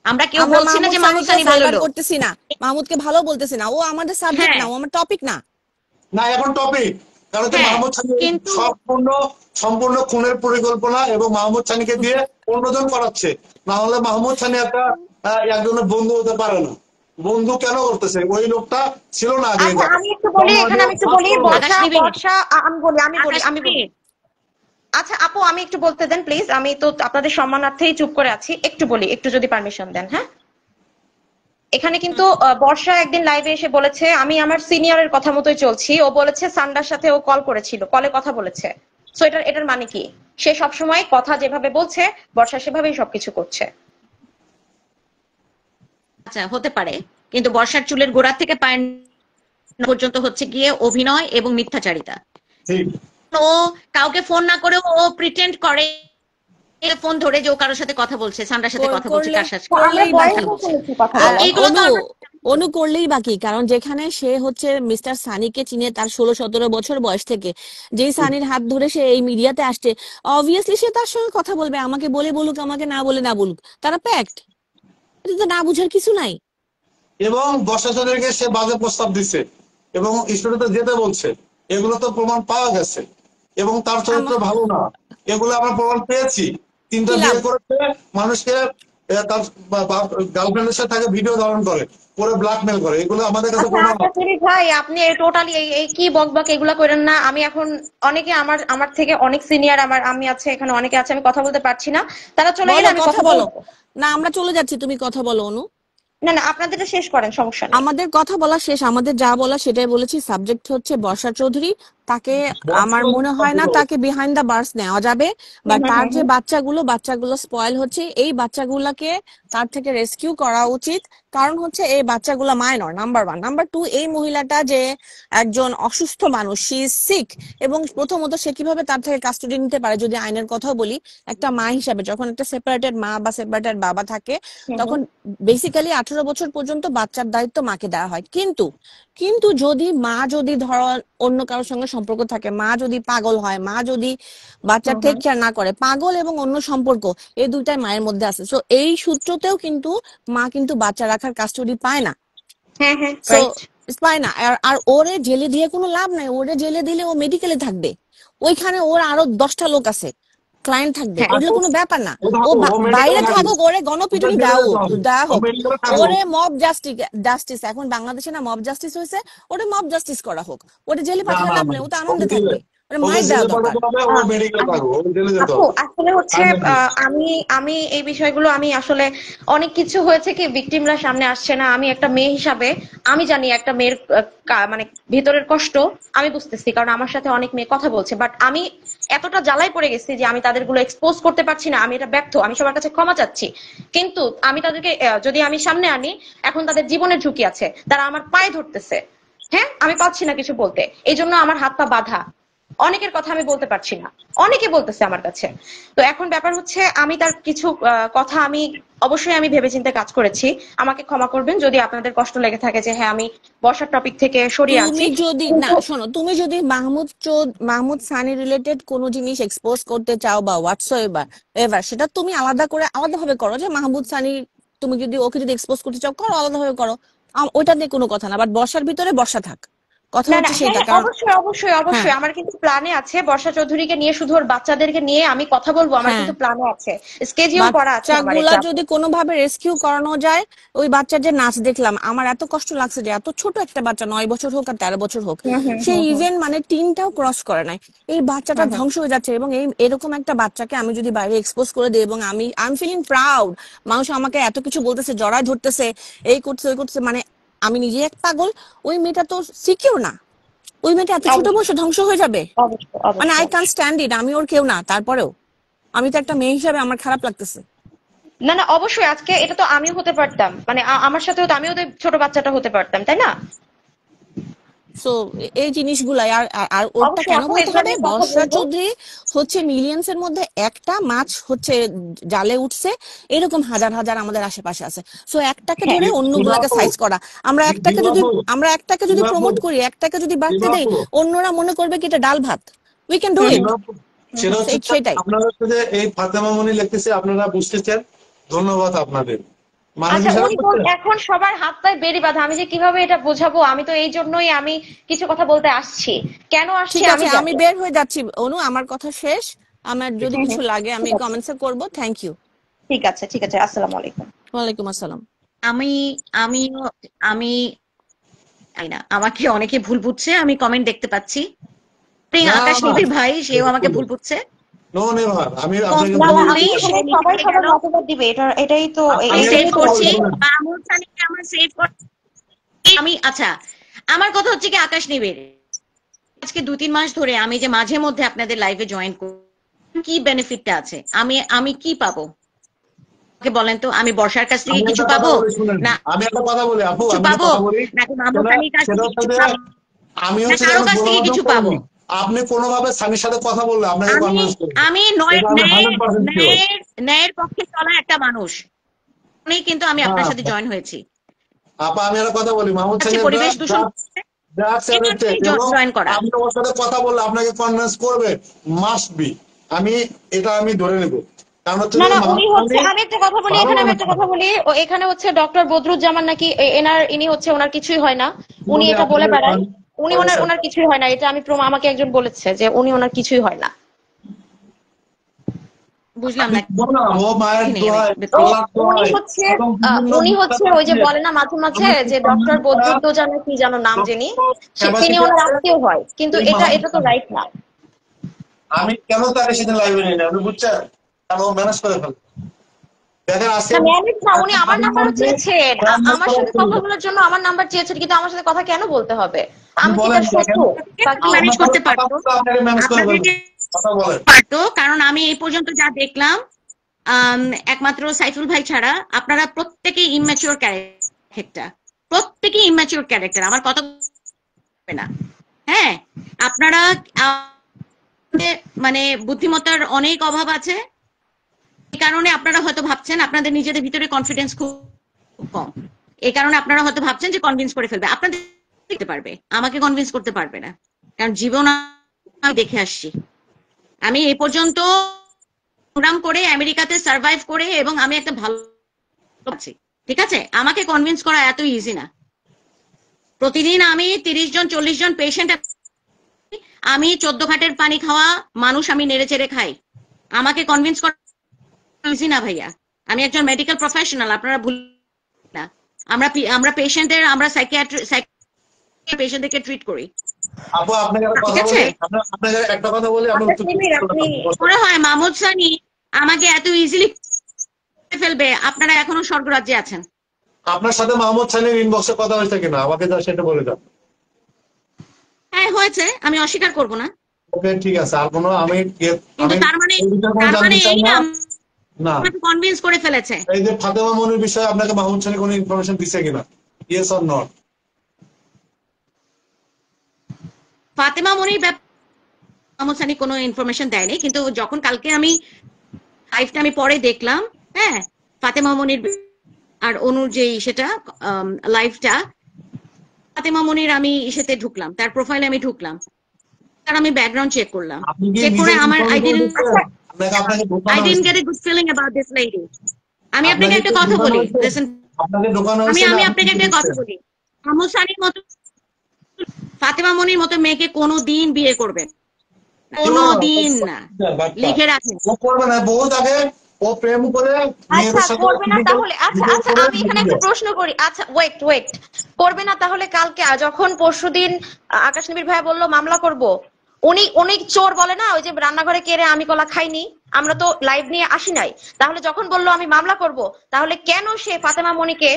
আমরা কেউ আমরা বলছি না মাহমুদ যে মাহমুদ সানিকেও সানি ভালো ফেভার লোক। করতেছি না, মাহমুদকে ভালো বলতেছি না, ও আমাদের সাবজেক্ট হ্যাঁ না, ও আমার টপিক না। না, এখন টপিক, কারণ হচ্ছে হ্যাঁ, মাহমুদ খানি কিন্তু সম্পূর্ণ সম্পূর্ণ খুনের পরিকল্পনা এবং মাহমুদ খানিকে দিয়ে অন্যজন করাচ্ছে। না হলে মাহমুদ খানি একটা একজনের বন্ধু হতে পারে না। বন্ধু কেন করতেছে? ওই লোকটা ছিল না আগে এই আচ্ছা জায়গায়, আমি একটু বলি, এখানে আমি একটু বলি, আকাশ বর্ষা নিবি, বর্ষা আকাশ আমি নিবি। বলি। আচ্ছা আপু আমি একটু বলতে দেন প্লিজ, আমি তো আপনাদের সম্মানার্থেই চুপ করে আছি, একটু বলি, একটু যদি পারমিশন দেন। হ্যাঁ এখানে কিন্তু বর্ষা একদিন লাইভে এসে বলেছে আমি আমার সিনিয়রের কথা মতোই চলছি, ও বলেছে সান্ডার সাথে ও কল করেছিল, কলে কথা বলেছে। সো এটার মানে কি? সে সবসময় কথা যেভাবে বলছে বর্ষা সেভাবেই সবকিছু করছে। আচ্ছা হতে পারে, কিন্তু বর্ষার চুলের গোড়া থেকে পায়ের পর্যন্ত হচ্ছে গিয়ে অভিনয় এবং মিথ্যাচারিতা। ঠিক। ও কাউকে ফোন না করে ও প্রিটেন্ড করে ফোন ধরে যে ও কারোর সাথে কথা বলছে, সান্ডার সাথে কথা বলছে, করলে কার সাথে আমরা করলেই ভয়েস বাকি। তো শুনেছি কথা আর বলা। এইগুলো তো অনু, আমরা অনু করলেই বাকি, কারণ যেখানে সে হচ্ছে মিস্টার সানিকে চিনে তার 16-17 বছর বয়স থেকে, যেই সানির হাত ধরে সে এই মিডিয়াতে আসছে, অবভিয়াসলি সে তার সঙ্গে কথা বলবে, আমাকে বলে বলুক, আমাকে না বলে না বলুক, তারা প্যাক্ট। এটা তো না বুঝার কিছু নাই। এবং বর্ষাচন্দ্রকে সে বাজে প্রস্তাব দিচ্ছে এবং স্টুডিওতে যেতে বলছে, এগুলো তো প্রমাণ পাওয়া গেছে। এবং তার চরিত্র আমার ভালো না, এগুলো আমরা প্রমাণ পেয়েছি। 3টা কি লাভ? বিয়ে করেছে, মানুষকে তার গার্লফ্রেন্ডের সাথে তাকে ভিডিও ধারণ করে, করে ব্ল্যাকমেল করে, এগুলো আমাদের কাছে আচ্ছা প্রমাণ আচ্ছা আছে। সিরিজ ভাই, আপনি টোটালি এই কি বকবক এগুলা করেন না। আমি এখন অনেকে আমার আমার থেকে অনেক সিনিয়র, আমি আছে এখানে, অনেকে আছে, আমি কথা বলতে পারছি না, তারা চলে গেলে বলো, আমি কথা কথা বলো। বলবো। না আমরা চলে যাচ্ছি, তুমি কথা বলো অনু। না না আপনাদেরটা শেষ করেন, সমস্যা নেই। আমাদের কথা বলা শেষ, আমাদের যা বলা সেটাই বলেছি। সাবজেক্ট হচ্ছে বর্ষা চৌধুরী। তাকে আমার মনে হয় না তাকে বিহাইন্ড দা বার্স নেওয়া যাবে, বা হুম হুম তার হুম যে হুম। বাচ্চাগুলো স্পয়েল হচ্ছে, এই বাচ্চাগুলোকে তার থেকে রেস্কিউ করা উচিত। কারণ হচ্ছে এই বাচ্চাগুলো মাইনর, নাম্বার 1। নাম্বার 2, এই মহিলাটা যে একজন অসুস্থ মানুষ, শি ইজ সিক। এবং প্রথমত সে কিভাবে তার থেকে কাস্টাডি নিতে পারে? যদি আইনের কথাও বলি, একটা মা হিসাবে যখন একটা সেপারেটেড মা বা সেপারেটেড বাবা থাকে, হুম হুম। তখন বেসিক্যালি 18 বছর পর্যন্ত বাচ্চার দায়িত্ব মাকে দেওয়া হয়। কিন্তু কিন্তু যদি মা যদি ধরো অন্য কারোর সঙ্গে সম্পর্ক থাকে, মা যদি পাগল হয়, মা যদি বাচ্চার টেক কেয়ার না করে, পাগল এবং অন্য সম্পর্ক এই দুইটাই মায়ের মধ্যে আছে। সো এই সূত্রতেও কিন্তু মা কিন্তু বাচ্চা রাখার কাস্টডি পায় না। হ্যাঁ হ্যাঁ সো রাইট। পায় না। আর ওরে জেলে দিয়ে কোনো লাভ নাই। ওরে জেলে দিলে ও মেডিকেলে থাকবে, ওইখানে ওর আরো 10টা লোক আছে, ক্লায়েন্ট থাকবে, হ্যাঁ ওগুলো কোনো ব্যাপার না। ও ও থাকুক, ও বাইরে মেডিকেলে থাকুক, থাকুক, ওরে ওকে গণপিটুনি জেলে যেতে হবে, দেওয়া ও হোক, মেডিকেলে থাকুক। ওরে মব জাস্টিস এখন বাংলাদেশে না মব জাস্টিস হয়েছে, ওরে মব জাস্টিস করা হোক, ওরে জেলে না পাঠালে না লাভ না, নেই, ও তো ওকে আনন্দে জেলে, থাকবে, ওরে ওকে মাইর দেওয়া জেলে দরকার। পাঠাতে হবে, ও মেডিকেলে থাকুক, ওকে জেলে যেতে আপু হবে। আসলে হচ্ছে আনন্দে। আমি আমি এই বিষয়গুলো আমি আসলে অনেক কিছু হয়েছে কি ভিকটিমরা সামনে আসছে না, আমি একটা মেয়ে হিসাবে আমি জানি একটা মেয়ের মানে ভিতরের কষ্ট আমি বুঝতেছি, কারণ আমার সাথে অনেক মেয়ে কথা বলছে, বাট আমি এতটা জ্বালায় পড়ে গেছি যে আমি তাদেরগুলো এক্সপোজ করতে পারছি না, আমি এটা ব্যর্থ, আমি সবার কাছে ক্ষমা চাচ্ছি। কিন্তু আমি তাদেরকে যদি আমি সামনে আনি, এখন তাদের জীবনের ঝুঁকি আছে, তারা আমার পায়ে ধরতেছে, হ্যাঁ আমি পাচ্ছি না কিছু বলতে, এই জন্য আমার হাত পা বাঁধা, অনেকের কথা আমি বলতে পারছি না, অনেকে বলতেছে আমার কাছে। তো এখন ব্যাপার হচ্ছে আমি তার কিছু কথা আমি অবশ্যই আমি ভেবেচিন্তে কাজ করেছি, আমাকে ক্ষমা করবেন যদি আপনাদের কষ্ট লেগে থাকে যে হ্যাঁ আমি বর্ষার টপিক থেকে সরিয়ে আনছি। তুমি যদি না কিন্তু শোনো, তুমি যদি মাহমুদ সানি রিলেটেড কোনো জিনিস এক্সপোজ করতে চাও বা হোয়াটসএভার এভার, সেটা তুমি আলাদাভাবে করো, যে মাহমুদ সানি তুমি যদি ওকে যদি এক্সপোজ করতে চাও করো, আলাদাভাবে করো, ওইটা নিয়ে কোনো কথা না। বাট বর্ষার ভিতরে বর্ষা থাক, কথা না না, হচ্ছে হ্যাঁ সেটা। হ্যাঁ, কারণ অবশ্যই অবশ্যই হ্যাঁ অবশ্যই আমার কিন্তু প্ল্যানে আছে বর্ষা চৌধুরীকে নিয়ে, শুধু ওর বাচ্চাদেরকে নিয়ে আমি কথা বলবো, আমার হ্যাঁ, কিন্তু প্ল্যানে আছে, স্কেডিউল করা আছে আমার বাচ্চাগুলা এটা। যদি কোনোভাবে রেস্কিউ করানো যায়, ওই বাচ্চার যে নাচ দেখলাম, আমার এত কষ্ট লাগছে যে এত ছোট একটা বাচ্চা, 9 বছর হোক আর 13 বছর হোক, হুম হুম সে হুম হুম ইভেন মানে 3টাও ক্রস করে নাই, এই বাচ্চাটা হুম হুম। ধ্বংস হয়ে যাচ্ছে। এবং এরকম একটা বাচ্চাকে আমি যদি বাইরে এক্সপোজ করে দিই, এবং আই এম ফিলিং প্রাউড, মানুষ আমাকে এত কিছু বলতেছে, জড়ায় ধরতেছে, এই করছে ওই করছে, মানে আমি নিজে এক পাগল। ওই মেয়েটা তো সিকিউর না, ওই মেয়েটা এত ছোট অবশ্যই বয়সে ধ্বংস হয়ে যাবে, অবশ্যই মানে আই অবশ্যই। ক্যান স্ট্যান্ড ইট। আমি ওর কেউ না, তারপরেও আমি তো একটা মেয়ে হিসাবে আমার খারাপ লাগতেছে। না না অবশ্যই, আজকে এটা তো আমিও হতে পারতাম, মানে আমার সাথেও তো আমিও তো ছোট বাচ্চাটা হতে পারতাম, তাই না? সো এই জিনিসগুলাই আর আর আর ওরটা অবশ্যই কেন আপু বলতে এগুলো হবে, নিয়ে কথা বর্ষা বলবো। চৌধুরী হচ্ছে মিলিয়ন্স এর মধ্যে একটা মাছ হচ্ছে জালে উঠছে, এরকম হাজার হাজার আমাদের আশেপাশে আছে। সো একটাকে হ্যাঁ ধরে অন্যগুলাকে দিবাপু, সাইজ করা, আমরা একটাকে যদি দিবাপু, প্রমোট করি, একটাকে যদি বাড়তে দেই, দিবাপু, অন্যরা মনে করবে কি এটা ডাল ভাত, উই ক্যান ডু হুম ইট। হুম দিবাপু, হুম সেটা হুম। হচ্ছে যে সেটাই। আপনারা হচ্ছে যে এই ফাতেমা মনি লিখতেছে, আপনারা বুঝতেছেন, ধন্যবাদ আপনাদের। মানে আচ্ছা বিষয়টা উনি বুঝছেন? এখন সবার হাত পায়ে বেড়ি বাঁধা, আমি যে কিভাবে এটা বোঝাবো, আমি তো এই জন্যই আমি কিছু কথা বলতে আসছি, কেন আসছি ঠিক আমি আছে, আমি জানি। বের হয়ে যাচ্ছি অনু, আমার কথা শেষ। আমার যদি হুম কিছু হুম। লাগে আমি ঠিক আছে কমেন্টসে করব। Thank you. ঠিক আছে ঠিক আছে, আসসালামু আলাইকুম। ওয়ালাইকুম আসসালাম। আমি আমি আমি জানি না, আমাকে অনেকে ভুল বুঝছে, আমি কমেন্ট দেখতে পাচ্ছি। আপনি না আকাশ না, নিবিড় ভাই, সেও আমাকে ভুল বুঝছে। নো নেভার, আমি আপনাকে না না, বলবো, আমি কমপ্লিটলি সে এখানে নিজে সবাই সবার গেল। মতামত দিবে, এটাই তো আমি আমি এটাই সেভ একটা হচ্ছে কথা বলি করছি, রাইট। শুনেন। মাহমুদ খানকে আমার সেভ করছি। আমি আচ্ছা, আমার কথা হচ্ছে কি আকাশ নিবিড়, আজকে 2-3 মাস ধরে আমি যে মাঝে মধ্যে আপনাদের লাইভে জয়েন করি, কি বেনিফিটটা আছে, আমি আমি কি পাবো আমাকে বলেন তো? আমি বর্ষার কাছ থেকে আমি কিছু একটা কথা পাবো, বলি শুনেন, না আমি একটা কথা বলি আপু, কিছু আমি একটা পাবো, কথা বলি। নাকি মাহমুদ সেটা খানির কাছ সেটা থেকে হচ্ছে কিছু যে পাবো, আমি না হচ্ছে যে কারো কোনো কাছ থেকে গোলমাল কিছু পাবো? করিনি। আপনি কোনোভাবে স্বামীর সাথে কথা বললে আপনাকে আমি কনভিন্স করবো, আমি নয় এটা আমি ন্যায়ের 100% শিওর। ন্যায়ের ন্যায়ের পক্ষে চলা একটা মানুষ, উনি কিন্তু আমি না আপনার সাথে জয়েন হয়েছি। আপা, আমি একটা কথা বলি, মাহমুদ আজকে সানি পরিবেশ দূষণ করছে, ড্রাগস এই অ্যাডিক্টেড, কারণেই এবং জয়েন করা। আপনি ওর সাথে কথা বললে আপনাকে কনভিন্স করবে, মাস্ট বি। আমি এটা আমি ধরে নেব, কারণ হচ্ছে না যে না, উনি মাহমুদ হচ্ছে, সানি আমি একটা কথা বলি ভালো এখানে, আমি মানুষ একটা না। কথা বলি, ও এখানে হচ্ছে ডক্টর বদরুজ্জামান নাকি ইনি হচ্ছে ওনার কিছুই হয় না, উনি বলে এটা বলে আপনাদের বেড়ায়, উনি ওনার ওনার কিছুই হয় না, এটা আমি আমাকে একজন বলেছে যে উনি ওনার কিছুই হয় না। বুঝলাম আমি না, বলবো না, ও মায়ের বুঝি নেই আমি দোহাই, ও ব্যক্তিগত। আল্লাহর উনি দোহাই, হচ্ছে এবং বিভিন্ন উনি মিথ্যা হচ্ছে ওই যে তথ্যে বলে না মাঝে মাঝে আমাকে যে ডক্টর কনভিন্স করা বদরুদ্দো জানা কি যেন নাম যিনি, যথেষ্ট তিনি ক্যাপাসিটি ওনার আছে আত্মীয় হয়, কিন্তু এই এটা মাহমুদ এটা তো সানি। রাইট না। আমি কেন তাকে সেদিন লাইভে নিই না, আপনি বুঝছেন? কারণ ও ম্যানেজ করে ফেলে। দেখেন আজকে না ম্যানেজ না, উনি আমার বাড়ির নাম্বারও মধ্যে চেয়েছেন, ম্যানেজ আমার করা সাথে কথা প্রয়োজন। বলার জন্য আমার নাম্বার চেয়েছেন, কিন্তু আমার সাথে কথা কেন বলতে হবে? আপনি আমি কি বলেন, তার দেখেন শত্রু বা কি? ম্যানেজ আপনার সাথে করতে কথা পারতো, বলতে আপনাকে ম্যানেজ করে ফেলবে, আপনাদেরকে কথা বলেন। পারতো, কারণ আমি এই পর্যন্ত যা দেখলাম, একমাত্র সাইফুল ভাই ছাড়া আপনারা প্রত্যেকেই ইম্যাচিওর ক্যারেক্টার, প্রত্যেকেই ইম্যাচিওর ক্যারেক্টার, আমার কথা বলবে না। হ্যাঁ, আপনারা মানে বুদ্ধিমত্তার অনেক অভাব আছে, এই কারণে আপনারা হয়তো ভাবছেন আপনাদের নিজেদের ভিতরে কনফিডেন্স খুব কম, এই কারণে আপনারা হয়তো ভাবছেন যে কনভিন্স করে ফেলবে। আপনাদের দেখতে পারবে, আমাকে কনভিন্স করতে পারবে না, কারণ জীবন আমি দেখে আসছি। আমি এই পর্যন্ত সংগ্রাম করে আমেরিকাতে সার্ভাইভ করে এবং আমি একটা ভালো আছি, ঠিক আছে? আমাকে কনভিন্স করা এত ইজি না। প্রতিদিন আমি 30 জন 40 জন পেশেন্ট, আমি 14 ঘাটের পানি খাওয়া মানুষ আমি নেড়ে চেড়ে খাই, আমাকে কনভিন্স করা ইজি না ভাইয়া। আমি একজন মেডিকেল প্রফেশনাল, আপনারা ভুল না। আমরা পেশেন্টের, আমরা পেশেন্টদেরকে ট্রিট করি, আপু আপনাকে একটা ঠিক কথা আছে? বলি, আপনাকে একটা কথা বলি, আমি আকাশ উত্তর নিবিড়, আপনি মনে হয় মাহমুদ সানি আমাকে এত ইজিলি ফেলবে? আপনারা এখনো স্বর্গরাজ্যে আছেন। আপনার সাথে মাহমুদ সানির ইনবক্সে কথা হয়েছে কিনা আমাকে যা সেটা বলে দাও। হ্যাঁ হয়েছে, আমি অস্বীকার করব না, ওকে ঠিক আছে, আর কোনো আমি কিন্তু আমি তার মানে এই বিষয়ে কোনো জানতে চাই এই না। না না, আমাকে কনভিন্স করে ফেলেছে। এই যে ফাতেমা মনির বিষয়ে আপনাকে মাহমুদ সানি কোনো ইনফরমেশন দিছে কিনা, ইয়েস অর নট? ফাতেমা মনির ব্যাপারে মাহমুদ সানি কোনো ইনফরমেশন দেয়নি, কিন্তু যখন কালকে আমি লাইভটা আমি পরে দেখলাম, হ্যাঁ, ফাতেমা মনির আর অনুর যে সেটা লাইভটা, ফাতেমা মনির আমি ইসেতে ঢুকলাম, তার প্রোফাইলে আমি ঢুকলাম, তার আমি ব্যাকগ্রাউন্ড চেক করলাম, আপনি কি চেক করে নিজে আমার confirm করে দিচ্ছেন? আপনাকে I ঢোকানো didn't হয়েছে? get a good feeling about this lady. আমি আপনাকে আপনাকে একটা কি কথা ঢোকানো বলি, হয়েছে? লিসেন, আপনাকে ঢোকানো আমি হয়েছে না আমি আপনি আপনাকে কি একটা কথা দিচ্ছেন? বলি। মাহমুদ সানির মতো, ফাতেমা মনির মতো মেয়েকে কোনোদিন বিয়ে করবে না, কোনোদিন না, লিখে রাখেন। ও করবে না, বহুত আগে ও প্রেম করে আচ্ছা মেয়েদের সাথে করবে না তাহলে, আচ্ছা ভিডিও আচ্ছা করে আমি এখানে ভিডিও। একটা প্রশ্ন করি, আচ্ছা ওয়েট, করবে না তাহলে কালকে যখন পরশুদিন আকাশ নিবিড় ভাইয়া বললো মামলা করব, উনি উনি চোর বলে না, ওই যে রান্নাঘরে কেড়ে আমি কলা খাইনি, আমরা তো লাইভ নিয়ে আসি নাই, তাহলে যখন বললো আমি মামলা করব, তাহলে কেন সে ফাতেমা মনিকে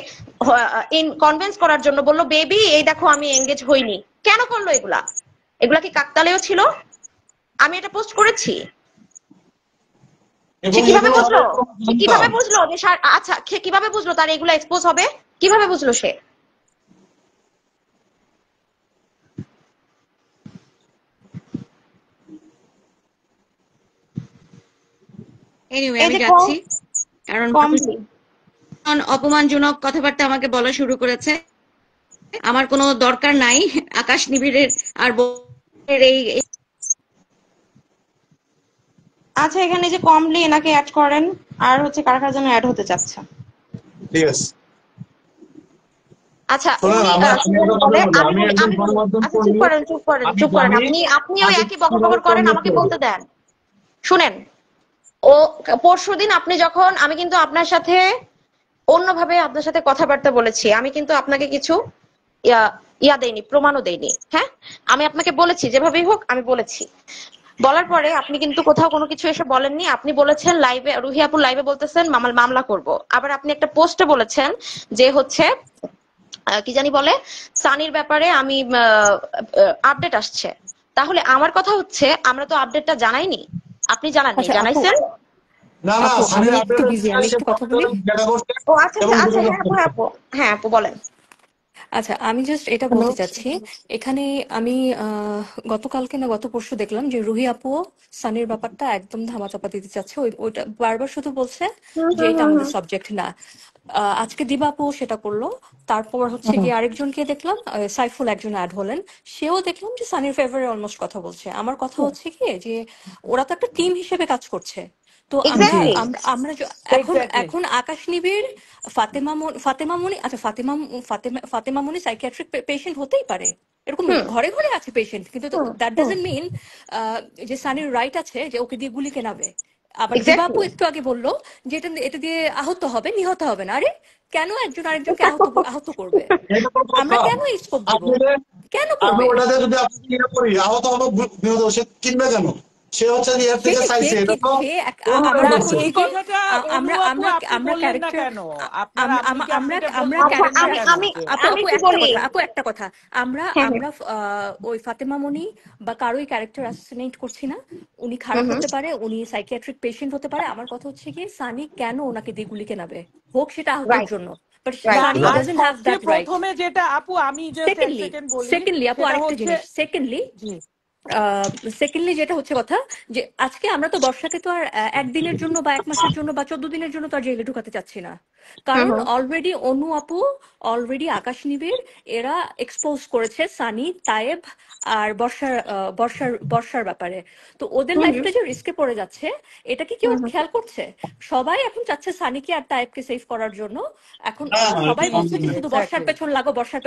কনভিন্স করার জন্য বললো বেবি এই দেখো আমি এঙ্গেজ হইনি, কেন করলো এগুলা? এগুলা কি কাকতালীয় ছিল? আমি এটা পোস্ট করেছি। সে এবং কিভাবে এগুলো বুঝলো? অনেক সে কিভাবে বুঝলো যে আচ্ছা সে কিভাবে বুঝলো তার এগুলো এক্সপোজ হবে? কিভাবে বুঝলো সে? এনিওয়ে এই আমি যে যাচ্ছি, কারণ কম অপমানজনক কথাবার্তা আমাকে বলা শুরু করেছে। আমার কোনো দরকার নাই আকাশ নিবিড়ের আর এই আচ্ছা এখানে যে কমলি এনাকে অ্যাড করেন, আর হচ্ছে কার কার জন্য অ্যাড হতে চাচ্ছে। ঠিক আছে। আচ্ছা শোনেন, উনি আমি কি যেন একটা কথা বলে, বলি, আমি আমি বলি একজন আমি বলি গণমাধ্যম আচ্ছা কর্মী, চুপ করেন আমি চুপ করেন, জানি আপনি ওই আগে একই কিভাবে বকর করেন, কর্মী আমাকে করবে। বলতে দেন। শুনেন, ও পরশুদিন আপনি যখন, আমি কিন্তু আপনার সাথে অন্যভাবে আপনার সাথে কথাবার্তা বলেছি, আমি কিন্তু আপনাকে কিছু ইয়া দেইনি, প্রমাণও দেইনি, হ্যাঁ আমি আপনাকে বলেছি যেভাবেই হোক আমি বলেছি, বলার পরে আপনি কিন্তু কোথাও কোনো কিছু এসে বলেননি, আপনি বলেছেন লাইভে, রুহি আপুর লাইভে বলতেছেন মামলা করব, আবার আপনি একটা পোস্টে বলেছেন যে হচ্ছে কি জানি বলে সানির ব্যাপারে আমি আপডেট আসছে, তাহলে আমার কথা হচ্ছে আমরা তো আপডেটটা জানাইনি, আপনি জানাননি, আচ্ছা আপু, জানাইছেন? না না, আপু আমি সানির একটু আপডেট বিজি, হচ্ছে আমি সে একটু কথা বলি। দেখা করছে ও আচ্ছা এবং আচ্ছা যোগাযোগ হ্যাঁ আপু, করছে। হ্যাঁ আপু বলেন। আচ্ছা আমি জাস্ট এটা বলতে চাচ্ছি, এখানে আমি গতকালকে না গত পরশু দেখলাম যে রুহি আপু সানির ব্যাপারটা একদম ধামাচাপা দিতে চাচ্ছে, ওইটা বারবার শুধু বলছে যে এটা আমাদের সাবজেক্ট না। আজকে দিবা আপু সেটা করলো, তারপর হচ্ছে গিয়ে আরেকজনকে দেখলাম, সাইফুল একজন অ্যাড হলেন, সেও দেখলাম যে সানির ফেভারে অলমোস্ট কথা বলছে। আমার কথা হচ্ছে কি যে ওরা তো একটা টিম হিসেবে কাজ করছে, তো আমরা এক্স্যাক্টলি। আমরা আমরা এখন এখন আকাশ নিবিড় ফাতেমা মনি, আচ্ছা ফাতেমা মনি সাইকিয়াট্রিক পেশেন্ট হতেই পারে, এরকম ঘরে ঘরে আছে পেশেন্ট, কিন্তু দ্যাট ডাজন্ট মিন যে সানির রাইট আছে যে ওকে দিয়ে গুলি কেনাবে। আবার দিবাপু এক্স্যাক্টলি। একটু আগে বললো যে এটা দিয়ে আহত হবে, নিহত হবে না। আরে কেন একজন আরেকজনকে আহত করবে? এটা তো আমরা কথা। কেন স্কোপ দিব? আপনি যে কেন আমি করবে? ওটাতে যদি আপনি ইয়ে করি আহত হবে বিনোদ, সে কিনবে কেন? সে হচ্ছে যে এর সে থেকে সে চাইছে, এটা তো সে অন্য আমার কাজ কথা করছে। হচ্ছে এই কি, কথাটা আমরা অনু আপু আমরা আপনি আমরা বললেন না ক্যারেক্টার, কেন? আপনার আপনি কি আপনি এটা আমরা বললেন না আচ্ছা কেন ক্যারেক্টার, কেন? আপু আমি আপু কি একটা বলি, কথা, আপু একটা কথা, আমরা হ্যাঁ হ্যাঁ আমরা ওই ফাতেমা মনি বা কারোই ক্যারেক্টার অ্যাসাসিনেট করছি না। উনি খারাপ হতে পারে, উনি সাইকিয়াট্রিক পেশেন্ট হতে পারে। আমার কথা হচ্ছে কি সানি কেন ওনাকে দিয়ে গুলি কেনাবে, হোক সেটা আহতের রাইট জন্য, বাট রাইট না সানি আর ডাজন্ট হ্যাভ সবচেয়ে দ্যাট রাইট। প্রথমে যেটা আপু আমি জাস্ট এক সেকেন্ডলি সেকেন্ড বলি, সেকেন্ডলি আপু সেটা আরেকটা হচ্ছে জিনিস, সেকেন্ডলি জি সেকেন্ডলি যেটা হচ্ছে কথা, যে আজকে আমরা তো বর্ষাকে তো আর একদিনের জন্য বা এক মাসের জন্য বা 14 দিনের জন্য তো আর জেলে ঢুকাতে চাচ্ছি না, কারণ অলরেডি অনু আপু অলরেডি আকাশ নিবিড় এরা এক্সপোজ করেছে সানি, তায়েব আর বর্ষার ব্যাপারে। তো ওদের লাইফটা যে রিস্কে পড়ে যাচ্ছে এটা কি কেউ খেয়াল করছে? সবাই এখন চাচ্ছে সানিকে আর তায়েবকে সেভ করার জন্য। এখন সবাই বলছে যে শুধু বর্ষার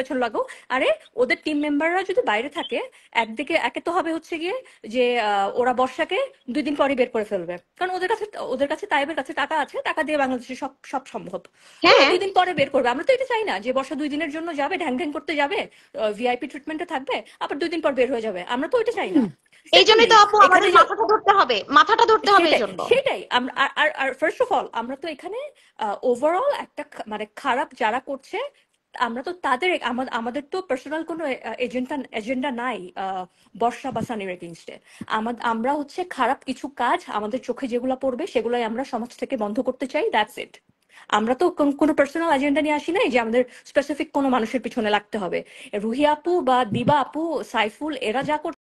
পেছন লাগো। আরে ওদের টিম মেম্বাররা যদি বাইরে থাকে, একদিকে একে তো হবে হচ্ছে গিয়ে যে ওরা বর্ষাকে 2 দিন পরে বের করে ফেলবে, কারণ ওদের কাছে তাইবের কাছে টাকা আছে, টাকা দিয়ে বাংলাদেশে সব সম্ভব। হ্যাঁ 2 দিন পরে বের করবে। আমরা তো এটা চাই না যে বর্ষা 2 দিনের জন্য যাবে, ঢ্যাং ঢ্যাং করতে যাবে, ভিআইপি ট্রিটমেন্টে থাকবে, আবার 2 দিন পর বের হয়ে যাবে। আমরা তো এটা চাই না। এই জন্যই তো আপু আমাদের এখানে মাথাটা ধরতে হবে এই জন্য। সেটাই আর ফার্স্ট অফ অল আমরা তো এখানে ওভারঅল একটা মানে খারাপ যারা করছে, আমরা তো তাদের আমাদের তো পার্সোনাল কোনো এজেন্ডা নাই বর্ষা বা সানির এগেইনস্টে। আমরা হচ্ছে খারাপ কিছু কাজ আমাদের চোখে যেগুলো পড়বে সেগুলোই আমরা সমাজ থেকে বন্ধ করতে চাই, দ্যাটস ইট। আমরা তো কোনো পার্সোনাল এজেন্ডা নিয়ে আসি নাই যে আমাদের স্পেসিফিক কোনো মানুষের পিছনে লাগতে হবে। রুহি আপু বা দিবা আপু, সাইফুল এরা যা করছে